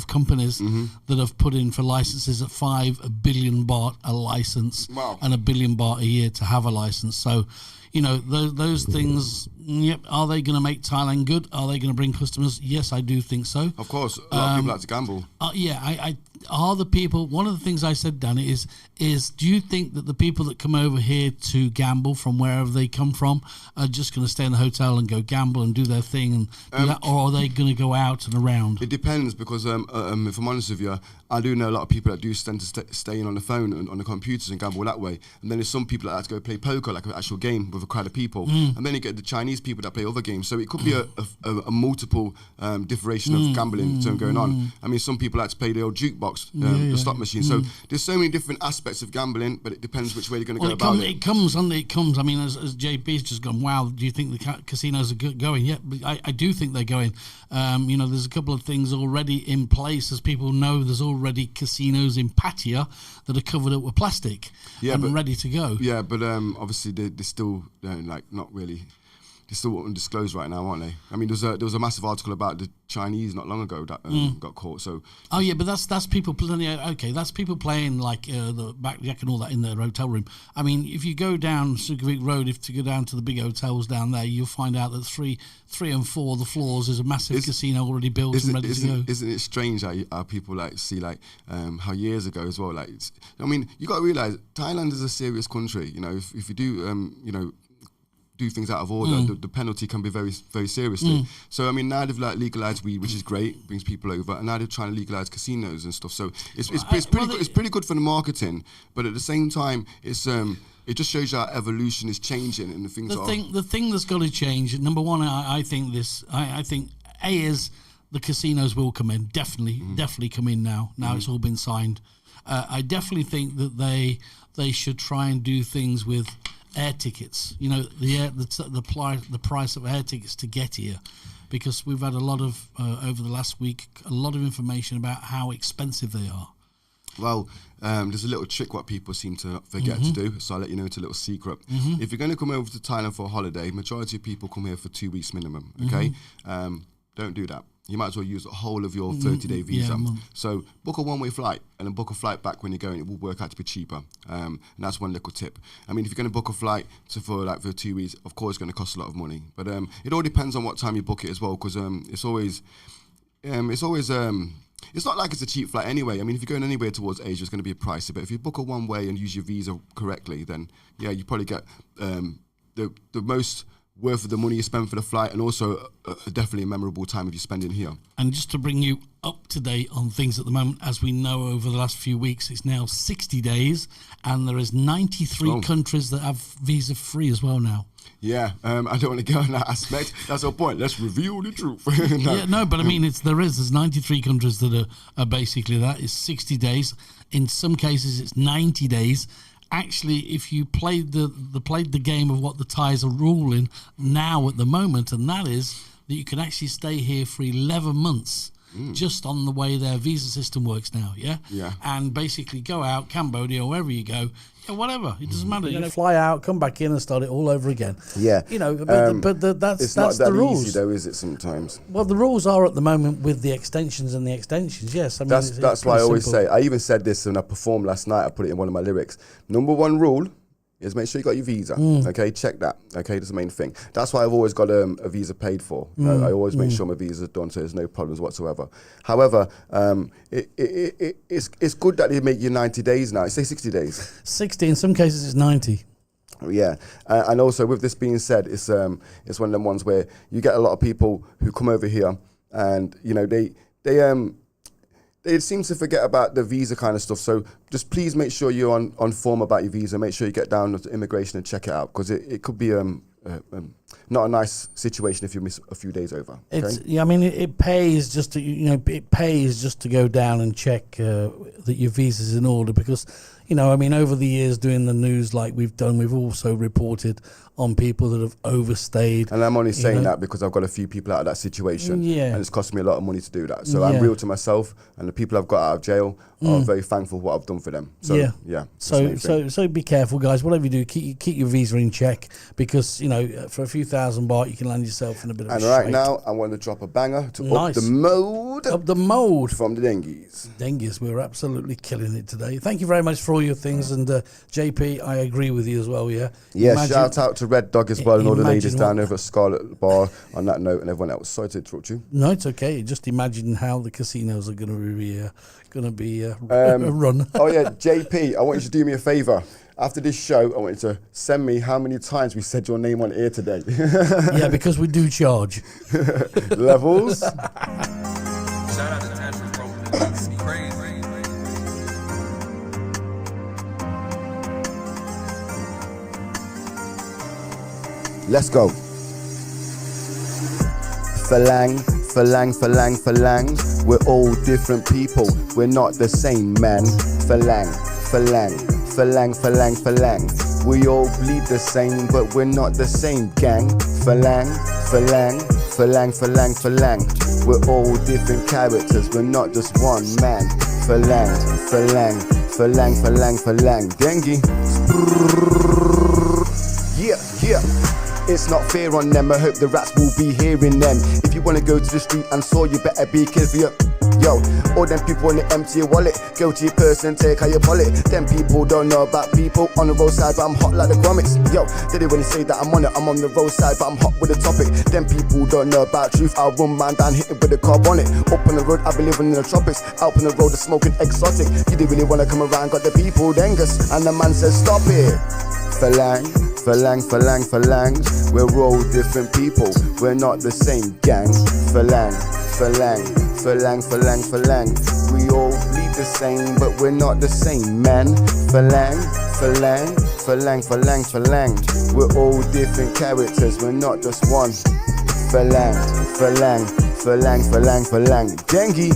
companies that have put in for licenses at 5 billion baht a license and 1 billion baht a year to have a license. So, those things, yep, are they going to make Thailand good? Are they going to bring customers? Yes, I do think so. Of course, a lot of people like to gamble. I are the people, one of the things I said, Danny, is do you think that the people that come over here to gamble from wherever they come from are just going to stay in the hotel and go gamble and do their thing and do that, or are they going to go out and around? It depends because if I'm honest with you, I do know a lot of people that do tend to stay in on the phone and on the computers and gamble that way. And then there's some people that like to go play poker, like an actual game with a crowd of people. And then you get the Chinese people that play other games. So it could be a multiple differentiation of gambling going on. I mean, some people like to play the old jukebox, the slot machine. So there's so many different aspects of gambling, but it depends which way you're going to go about it. It comes. I mean, as JP's just gone, wow, do you think the casinos are going? Yeah, I do think they're going. There's a couple of things already in place. As people know, there's already casinos in Pattaya that are covered up with plastic and ready to go. Yeah, but obviously they're still not really. They're still undisclosed right now, aren't they? I mean, there was a massive article about the Chinese not long ago that got caught. So but that's people playing. Okay, that's people playing like the backjack and all that in their hotel room. I mean, if you go down Sukhumvit Road, to go down to the big hotels down there, you'll find out that 3 and 4 the floors is a massive casino already built and ready to go. Isn't it strange how people see how years ago as well? You got to realize Thailand is a serious country. If you do do things out of order, the penalty can be very, very seriously. So I mean, now they've legalized weed, which is great, brings people over, and now they're trying to legalize casinos and stuff. So it's pretty good for the marketing, but at the same time, it just shows you how evolution is changing and the things. The thing that's got to change. Number one, I think is the casinos will come in. Definitely come in now. Now it's all been signed. I definitely think that they should try and do things with air tickets, the price of air tickets to get here, because we've had a lot of over the last week a lot of information about how expensive they are. Well, there's a little trick what people seem to forget to do, so I'll let you know it's a little secret. If you're going to come over to Thailand for a holiday, majority of people come here for 2 weeks minimum, okay? Don't do that. You might as well use the whole of your 30-day visa. So book a one-way flight and then book a flight back when you're going. It will work out to be cheaper. And that's one little tip. I mean, if you're going to book a flight for 2 weeks, of course, it's going to cost a lot of money. But it all depends on what time you book it as well, because it's not like it's a cheap flight anyway. I mean, if you're going anywhere towards Asia, it's going to be pricey. But if you book a one-way and use your visa correctly, then, yeah, you probably get the most worth of the money you spend for the flight, and also definitely a memorable time if you're spending here. And just to bring you up to date on things at the moment, as we know over the last few weeks, it's now 60 days, and there is 93 countries that have visa free as well now. Yeah, I don't want to go on that aspect. That's the point. Let's reveal the truth. But I mean, there's 93 countries that are basically that. It's 60 days. In some cases, it's 90 days. Actually, if you played the game of what the Thais are ruling now at the moment, and that is that you can actually stay here for 11 months just on the way their visa system works now, yeah? And basically go out, Cambodia, or wherever you go, whatever, it doesn't matter. You fly out, come back in and start it all over again. Yeah. That's not the rules. Easy though, is it sometimes? Well, the rules are at the moment with the extensions, yes. I mean, that's why I always say, I even said this when I performed last night, I put it in one of my lyrics. Number one rule is make sure you got your visa. Okay, check that. Okay, that's the main thing. That's why I've always got a visa paid for. I always make sure my visa is done, so there's no problems whatsoever. However, it's good that they make you 90 days now. Say 60 days. 60, in some cases it's 90. Yeah, and also with this being said, it's one of them ones where you get a lot of people who come over here, and you know they seem to forget about the visa kind of stuff. So just please make sure you're on form about your visa. Make sure you get down to immigration and check it out, because it could be not a nice situation if you miss a few days over. Okay? I mean, it pays just to it pays just to go down and check that your visa's in order, because I mean, over the years doing the news like we've done, we've also reported on people that have overstayed. And I'm only saying that because I've got a few people out of that situation. Yeah. And it's cost me a lot of money to do that. So I'm real to myself, and the people I've got out of jail are very thankful for what I've done for them. So, yeah. So be careful, guys. Whatever you do, keep your visa in check, because, for a few thousand baht, you can land yourself in a bit of a And right now, I want to drop a banger to up the mode. Up the mode. From the Dengies. Dengies, we're absolutely killing it today. Thank you very much for all your things. And JP, I agree with you as well, yeah? Yeah, shout out to Red Dog as well, and all the ladies down over at Scarlet Bar on that note, and everyone else. Sorry to interrupt you. No, it's okay. Just imagine how the casinos are going to be run. Oh yeah, JP, I want you to do me a favour. After this show, I want you to send me how many times we said your name on air today. Yeah, because we do charge. Levels. Shout out to Tantra, bro. It's crazy. Let's go. Falang. We're all different people. We're not the same, man. Falang. We all bleed the same, but we're not the same, gang. Falang. We're all different characters. We're not just one man. Falang. Dengue. Yeah. It's not fair on them, I hope the rats will be hearing them. If you wanna go to the street and saw, you better be careful. Yo, all them people wanna empty your wallet. Go to your purse and take out your wallet. Them people don't know about people on the roadside, but I'm hot like the grommets. Yo, they didn't really say that I'm on it, I'm on the roadside, but I'm hot with the topic. Them people don't know about truth, I'll run man down, hit it with a carbonic. Up on the road, I've been living in the tropics. Out on the road, they're smoking exotic. You didn't really wanna come around, got the people dengus. And the man says, stop it. Falang. We're all different people. We're not the same, gang. Falang. We all bleed the same, but we're not the same, man. Falang. We're all different characters. We're not just one. Falang. Dengue.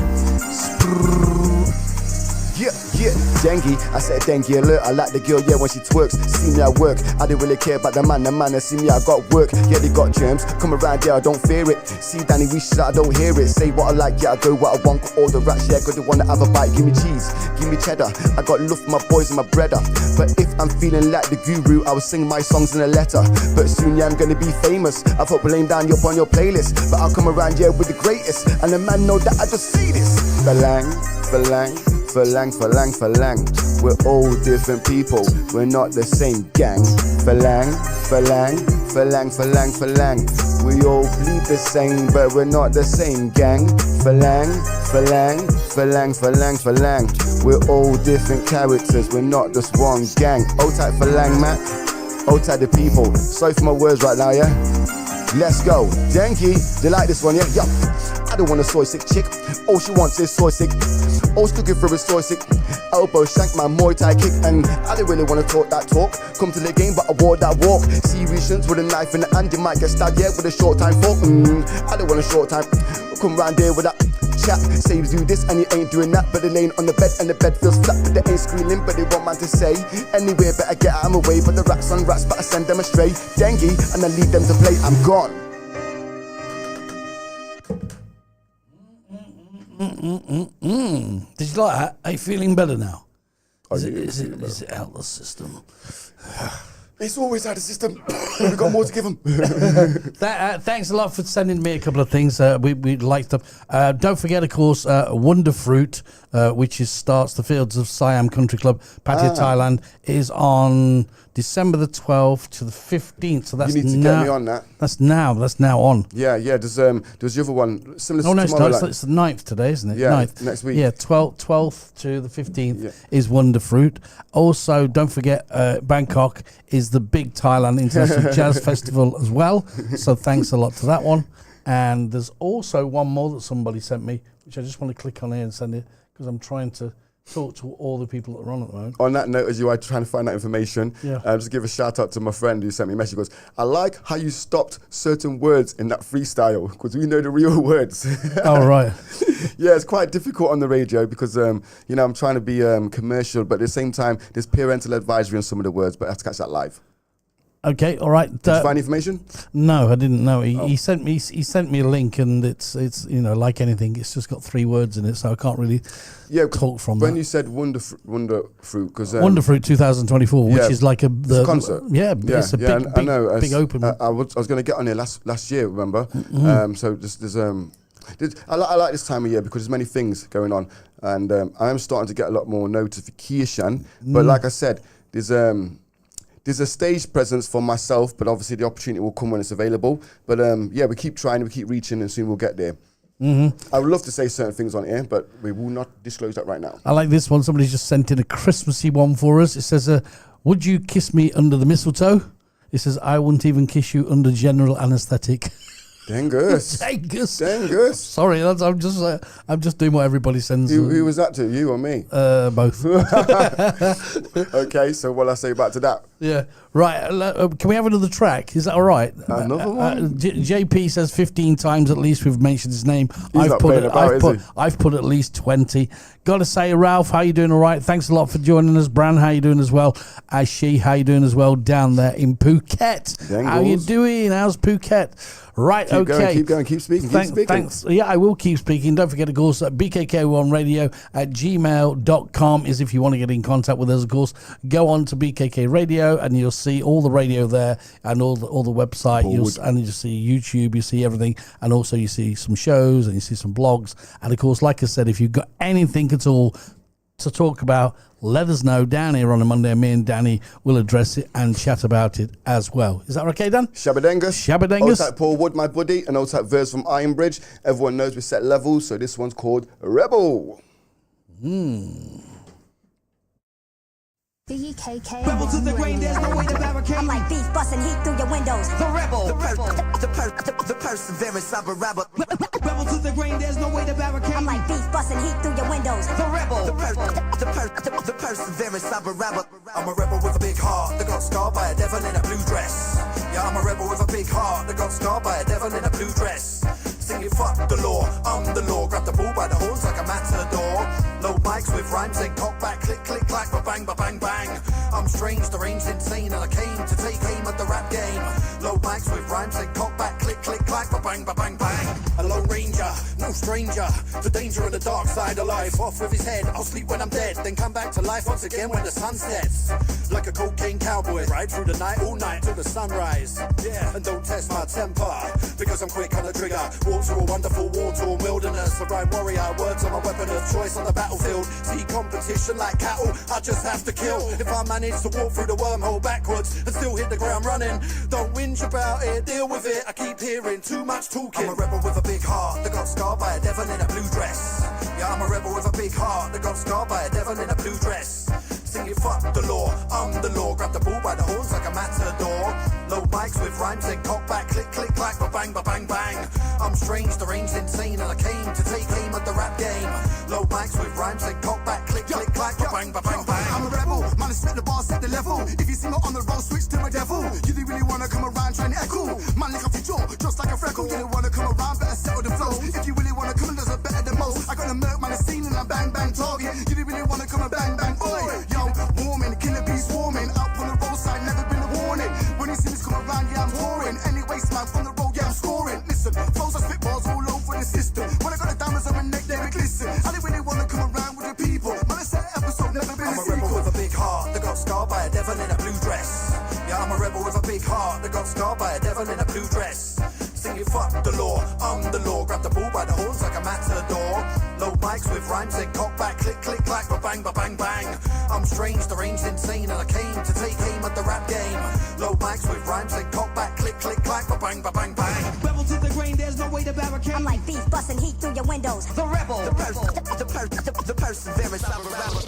Yeah, dengue. I said dengue alert. I like the girl, yeah, when she twerks. See me at work, I didn't really care about the man that see me, I got work. Yeah, they got germs, come around, yeah, I don't fear it. See Danny, we shit, I don't hear it. Say what I like, yeah, I go what I want. Got all the rats, yeah, cause they wanna have a bite. Give me cheese, give me cheddar. I got love for my boys and my brother. But if I'm feeling like the guru, I was singing my songs in a letter. But soon, yeah, I'm gonna be famous. I thought blame down you up on your playlist, but I'll come around, yeah, with the greatest. And the man know that I just see this. Falang. We're all different people. We're not the same, gang. Falang. We all bleed the same, but we're not the same, gang. Falang. We're all different characters. We're not just one gang. Old type Falang, man. Old type the people. Sorry for my words right now, yeah. Let's go. Dengue. They like this one, yeah? Yup. I don't want a soy sick chick. All she wants is soy sick. All's cooking for a soy sick. Elbow shank my Muay Thai kick. And I didn't really want to talk that talk. Come to the game, but I wore that walk. Serious with a knife in the hand. You might get stabbed, yeah, with a short time fork. I don't want a short time. Come round there with that chat. Say you do this and you ain't doing that. But they laying on the bed and the bed feels flat. But they ain't squealing, but they want man to say. Anyway, better get out of my way. But the rats on rats, but I send them astray. Dengue, and I leave them to play. I'm gone. Did you like that? Are you feeling better now? Oh, Is it out of the system? It's always out of system. We've got more to give them. Thanks a lot for sending me a couple of things. We like them. Don't forget, of course, Wonder Fruit, which starts the Fields of Siam Country Club, Pattaya, Thailand, is on December the 12th to the 15th. So that's You need to now, get me on that. That's now on. Yeah. There's the other one similar. Oh, to no, Tomorrowland. it's the 9th today, isn't it? Yeah, 9th. next week. Yeah, 12th to the 15th is Wonder Fruit. Also, don't forget, Bangkok is the big Thailand International Jazz Festival as well. So thanks a lot to that one. And there's also one more that somebody sent me, which I just want to click on here and send it because I'm trying to talk to all the people that are on at the moment. On that note, as you are trying to find that information, Yeah. just give a shout out to my friend who sent me a message. He goes, I like how you stopped certain words in that freestyle because we know the real words. Oh, right. Yeah, it's quite difficult on the radio because, I'm trying to be commercial, but at the same time, there's parental advisory on some of the words, but I have to catch that live. Okay, all right. Did you find information? No, I didn't know. He sent me a link, and it's like anything, it's just got 3 words in it, so I can't really talk from when that. you said Wonder Fruit, because Wonder Fruit 2024, which is like it's a concert. It's a big, I know. big open. I was going to get on here last year, remember? So there's I like this time of year because there's many things going on, and I am starting to get a lot more notification. But like I said, there's a stage presence for myself, but obviously the opportunity will come when it's available. But we keep trying, we keep reaching, and soon we'll get there. I would love to say certain things on here, but we will not disclose that right now. I like this one. Somebody just sent in a Christmassy one for us. It says, would you kiss me under the mistletoe? It says, I wouldn't even kiss you under general anaesthetic. Dangus. Dangus. Sorry, I'm just doing what everybody sends. Who was that to? You or me? Both. Okay, so what I say back to that? Yeah. Right. Can we have another track? Is that all right? Another one? JP says 15 times at least we've mentioned his name. He's not playing about, is he? I've put at least 20. Got to say, Ralph, how you doing? All right. Thanks a lot for joining us. Bran, how you doing as well? Ashi, how you doing as well down there in Phuket? Dangles. How you doing? How's Phuket? Right, Keep going, keep speaking, keep speaking. Thanks. Yeah, I will keep speaking. Don't forget, of course, bkk1radio@gmail.com is if you want to get in contact with us, of course. Go on to BKK Radio and you'll see all the radio there and all the website. You'll see YouTube, you see everything. And also you see some shows and you see some blogs. And, of course, like I said, if you've got anything at all to talk about, let us know down here on a Monday, and me and Danny will address it and chat about it as well. Is that okay, Dan? Shabadengus. Old type Paul Wood, my buddy, and old type Verse from Ironbridge. Everyone knows we set levels, so this one's called Rebel. BKK. Rebel to the grain, there's no way to barricade. I'm like beef busting heat through your windows. The rebel, the perseverance of a rebel. Rebel to the grain, there's no way to barricade. I'm like beef busting heat through your windows. The rebel, the perseverance of a rebel. I'm a rebel with a big heart that got scarred by a devil in a blue dress. Yeah, I'm a rebel with a big heart that got scarred by a devil in a blue dress. Singing fuck the law, I'm the law. Grab the bull by the horns like a matador. Load mics with rhymes and cock back, click, click, clack, ba-bang, ba-bang, bang. I'm strange, deranged, insane, and I came to take aim at the rap game. Load mics with rhymes and cock back, click, click, clack, ba-bang, ba-bang, bang. A lone ranger, no stranger, to danger and the dark side of life. Off with his head, I'll sleep when I'm dead, then come back to life once again when the sun sets. Like a cocaine cowboy, ride through the night, all night till the sunrise. Yeah, and don't test my temper, because I'm quick on the trigger. Walk through a wonderful war-torn wilderness. A rhyme warrior, words are my weapon of choice on the battlefield. See competition like cattle, I just have to kill. If I manage to walk through the wormhole backwards and still hit the ground running, don't whinge about it, deal with it. I keep hearing too much talking. I'm a rebel with a big heart that got scarred by a devil in a blue dress. Yeah, I'm a rebel with a big heart that got scarred by a devil in a blue dress. Singing fuck the law, I'm the law. Grab the bull by the horns like a matador. Load mics with rhymes and cock back, click, click, clack, ba-bang, ba-bang, bang. I'm strange, deranged, insane, and I came to take aim at the rap game. Load mics with rhymes and cock back, click, click, clack, ba-bang, ba-bang, bang. I'm a rebel, man, I set the bar, set the level. If you see me on the road, switch to my devil. You didn't really wanna come around trying to echo. Man, lick off your jaw, just like a freckle. You didn't wanna come around, better settle the flow. If you really wanna come and does it better than most. I got the murk, man, the scene, and I bang, bang, target. You didn't really wanna come and bang, bang, boy. Yo, warming, killer bees swarming. Up on the roadside, never been a warning. When you see me come around, yeah, I'm touring. Anyway, man, from the road, yeah, I'm scoring. Listen, flows, I spit balls all over the system. When I got the diamonds on my neck, they make listen. I didn't really wanna come around with the people. Man, I said episode, never been a sequel. I'm a rebel with a big heart that got scarred by a devil in a blue dress. Yeah, I'm a big heart that got scarred by a devil in a blue dress. Singing fuck the law, I'm the law. Grab the bull by the horns like a matador. Load mics with rhymes, then cock back, click, click, clack, ba-bang, ba-bang, bang. I'm strange, deranged, insane, and I came to take aim at the rap game. Load mics with rhymes, then cock back, click, click, clack, ba-bang, ba-bang, bang. Rebel to the grain, there's no way to barricade. I'm like beef busting heat through your windows. The rebel, The perseverance, I'm a rebel.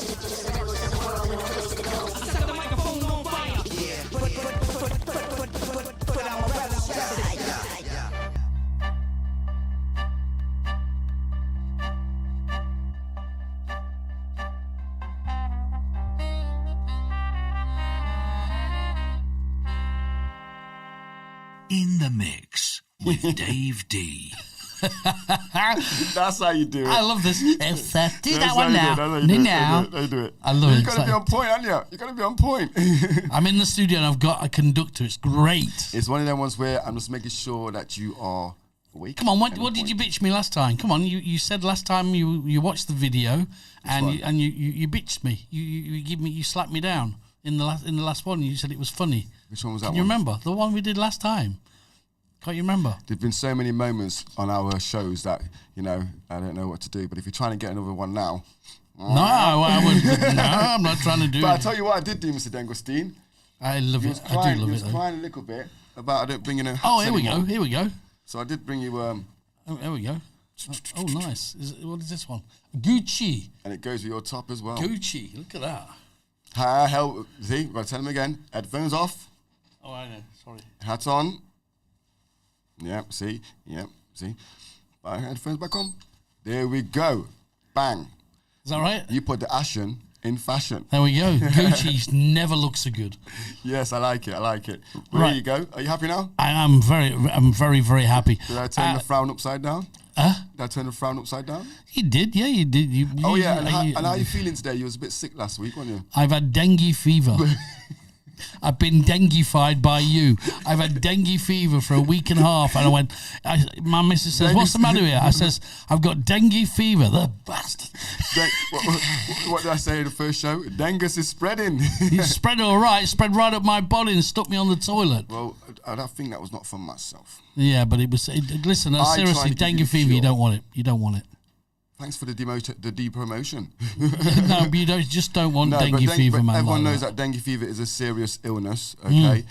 set the microphone on fire. Put on my rebel shirt. In the mix with Dave D. That's how you do it. I love this. Yes, do That's that how one you do it. now. That's how you do it. Now. That's how you do it. I love it. You gotta be on point, aren't you? You gotta be on point. I'm in the studio and I've got a conductor. It's great. It's one of them ones where I'm just making sure that you are awake. Come on, what did you bitch me last time? Come on, you said last time you watched the video and you bitched me. You slapped me down in the last one. You said it was funny. Which one was that Can you one? remember the one we did last time? Can't you remember? There've been so many moments on our shows that, I don't know what to do. But if you're trying to get another one now... No, I wouldn't. No, I'm not trying to do But it. I tell you what I did do, Mr. Dengosteen. I love He it. was I crying, do love he it. was Though. crying a little bit about I don't bring in a... Oh, here we go. Here we go. So I did bring you... Oh, there we go. Oh, nice. What is this one? Gucci. and it goes with your top as well. Gucci. Look at that. See, we've got to tell him again. Headphones off. Oh, I know. Sorry. Hat on. Yep, see. Headphones back on. There we go. Bang. Is that right? You put the ashen in fashion. There we go. Gucci's never looked so good. Yes, I like it. Well, Right. There you go. Are you happy now? I'm very, very happy. Did I turn the frown upside down? Did I turn the frown upside down? You did, yeah, you did. And And how are you feeling today? You was a bit sick last week, weren't you? I've had dengue fever. I've been dengue-fied by you. I've had dengue fever for a week and a half, and my missus says, "What's the matter here?" I says, "I've got dengue fever." The bastard. What did I say in the first show? Dengus is spreading. It spread all right. It spread right up my body and stuck me on the toilet. Well, I think that was not from myself. Yeah, but it was. Listen, seriously, dengue fever. You don't want it. You don't want it. Thanks for the depromotion. No, but you just don't want dengue fever, man. Everyone like knows that dengue fever is a serious illness, okay?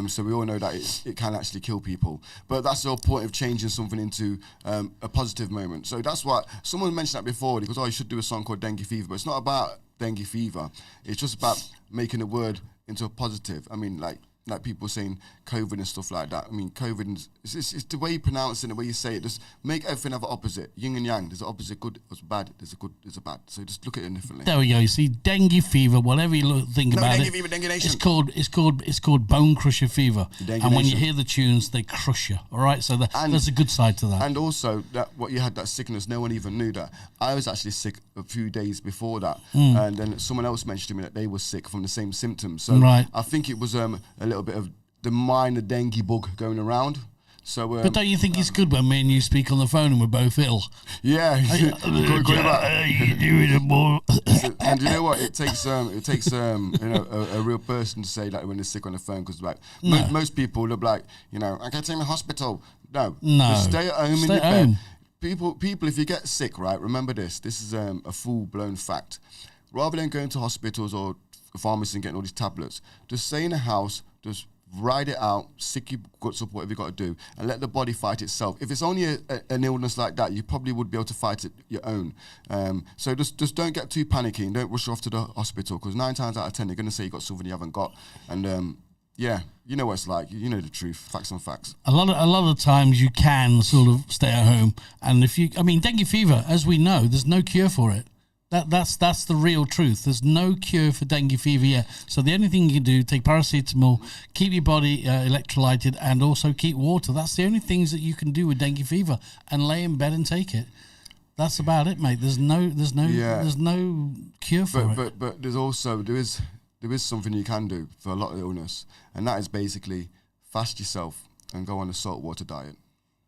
So we all know that it can actually kill people. But that's the whole point of changing something into a positive moment. So that's what someone mentioned that before. He goes, "Oh, you should do a song called Dengue Fever." But it's not about dengue fever. It's just about making a word into a positive. I mean, like people saying COVID and stuff like that. I mean, COVID, it's the way you pronounce it and the way you say it. Just make everything have an opposite. Yin and yang. There's an opposite good, there's bad, there's a good, there's a bad. So just look at it differently. There we go. You see, dengue fever, whatever you think about dengue it, fever, dengue nation. it's called bone crusher fever. Dengue and when you nation. hear the tunes, they crush you. All right, so there's a good side to that. And also, that what you had that sickness, no one even knew that. I was actually sick a few days before that, and then someone else mentioned to me that they were sick from the same symptoms. So Right. I think it was a little bit of the minor dengue bug going around. So, But don't you think it's good when me and you speak on the phone and we're both ill? yeah, How you doing, boy? and you know what? It takes a real person to say that when they're sick on the phone, because like most people look like I can't take me to hospital. No, just stay at home in Stay your at bed. home. People, if you get sick, right? Remember this. This is a full blown fact. Rather than going to hospitals or pharmacies and getting all these tablets, just stay in the house. Just ride it out, sick your guts up, whatever you got to do, and let the body fight itself. If it's only an illness like that, you probably would be able to fight it your own. So just don't get too panicky and don't rush off to the hospital, because 9 times out of 10 they're going to say you got something you haven't got. And yeah, you know what it's like. You know the truth, facts on facts. A lot of times you can sort of stay at home, and dengue fever, as we know, there's no cure for it. That's the real truth. There's no cure for dengue fever yet. So the only thing you can do, take paracetamol, keep your body electrolyted, and also keep water. That's the only things that you can do with dengue fever, and lay in bed and take it. That's about it, mate. There's no cure for it. But there is something you can do for a lot of illness, and that is basically fast yourself and go on a saltwater diet.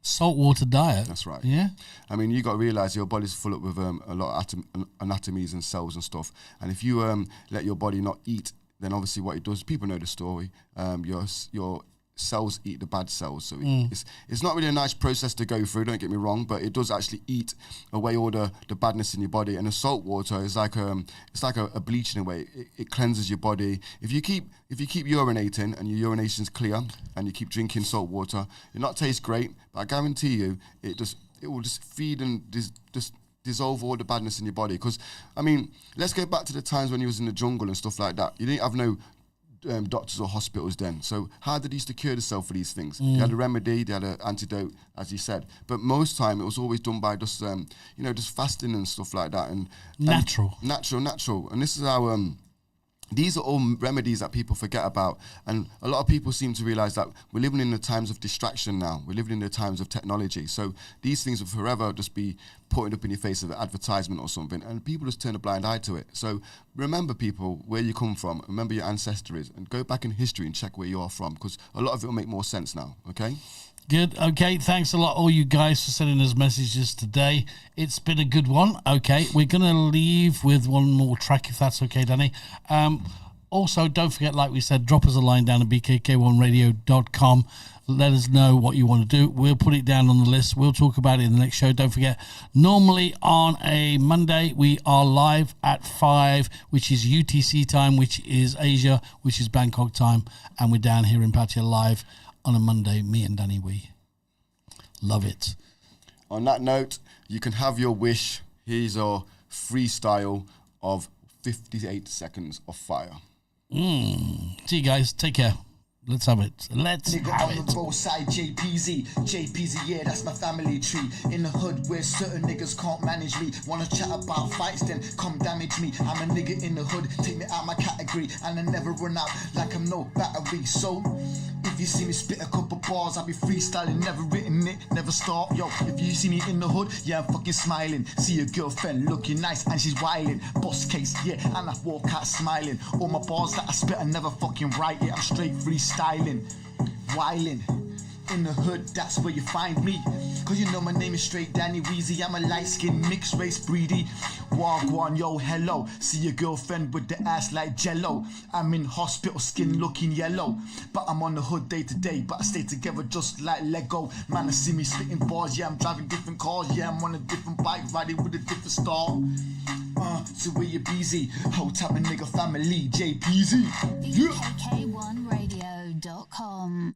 Saltwater diet. That's right. Yeah. I mean, you got to realize your body's full up with a lot of anatomies and cells and stuff. And if you let your body not eat then obviously what it does, people know the story. Your cells eat the bad cells, so it's not really a nice process to go through. Don't get me wrong, but it does actually eat away all the badness in your body. And the salt water is like a bleach in a way. It cleanses your body. If you keep urinating and your urination's clear and you keep drinking salt water, it not taste great, but I guarantee you it will just feed and just dissolve all the badness in your body. Because I mean, let's go back to the times when you was in the jungle and stuff like that. You didn't have no doctors or hospitals then. So how did they used to cure themselves for these things? They had a remedy, they had an antidote, as you said. But most time it was always done by just just fasting and stuff like that. And natural. And this is how these are all remedies that people forget about. And a lot of people seem to realize that we're living in the times of distraction now. We're living in the times of technology. So these things will forever just be putting up in your face of an advertisement or something, and people just turn a blind eye to it. So remember, people, where you come from. Remember your ancestors, and go back in history and check where you are from, because a lot of it will make more sense now, okay? Good. Okay. Thanks a lot, all you guys, for sending us messages today. It's been a good one. Okay. We're going to leave with one more track, if that's okay, Danny. Also, don't forget, like we said, drop us a line down at bkk1radio.com. Let us know what you want to do. We'll put it down on the list. We'll talk about it in the next show. Don't forget, normally on a Monday, we are live at 5, which is UTC time, which is Asia, which is Bangkok time. And we're down here in Pattaya live on a Monday, me and Danny Wee. Love it. On that note, you can have your wish. Here's our freestyle of 58 seconds of fire. See you guys. Take care. Let's have it. Let's Nigga have on it. the roadside, JPZ, yeah, that's my family tree. In the hood where certain niggas can't manage me. Wanna chat about fights, then come damage me. I'm a nigga in the hood, take me out my category, and I never run out like I'm no battery. So if you see me spit a couple bars, I'll be freestyling, never written it, never start. Yo, if you see me in the hood, yeah, I'm fucking smiling. See your girlfriend looking nice and she's wildin'. Boss case, yeah, and I walk out smiling. All my bars that I spit, I never fucking write it. I'm straight freestyling, wildin'. In the hood, that's where you find me. Cause you know my name is straight Danny Weezy. I'm a light-skinned, mixed race breedy. Wagwan, yo, hello. See your girlfriend with the ass like jello. I'm in hospital, skin looking yellow. But I'm on the hood day to day. But I stay together just like Lego. Man, I see me spitting bars. Yeah, I'm driving different cars. Yeah, I'm on a different bike, riding with a different style. So where you busy? Whole type of nigga family, JPZ. BKK1radio.com.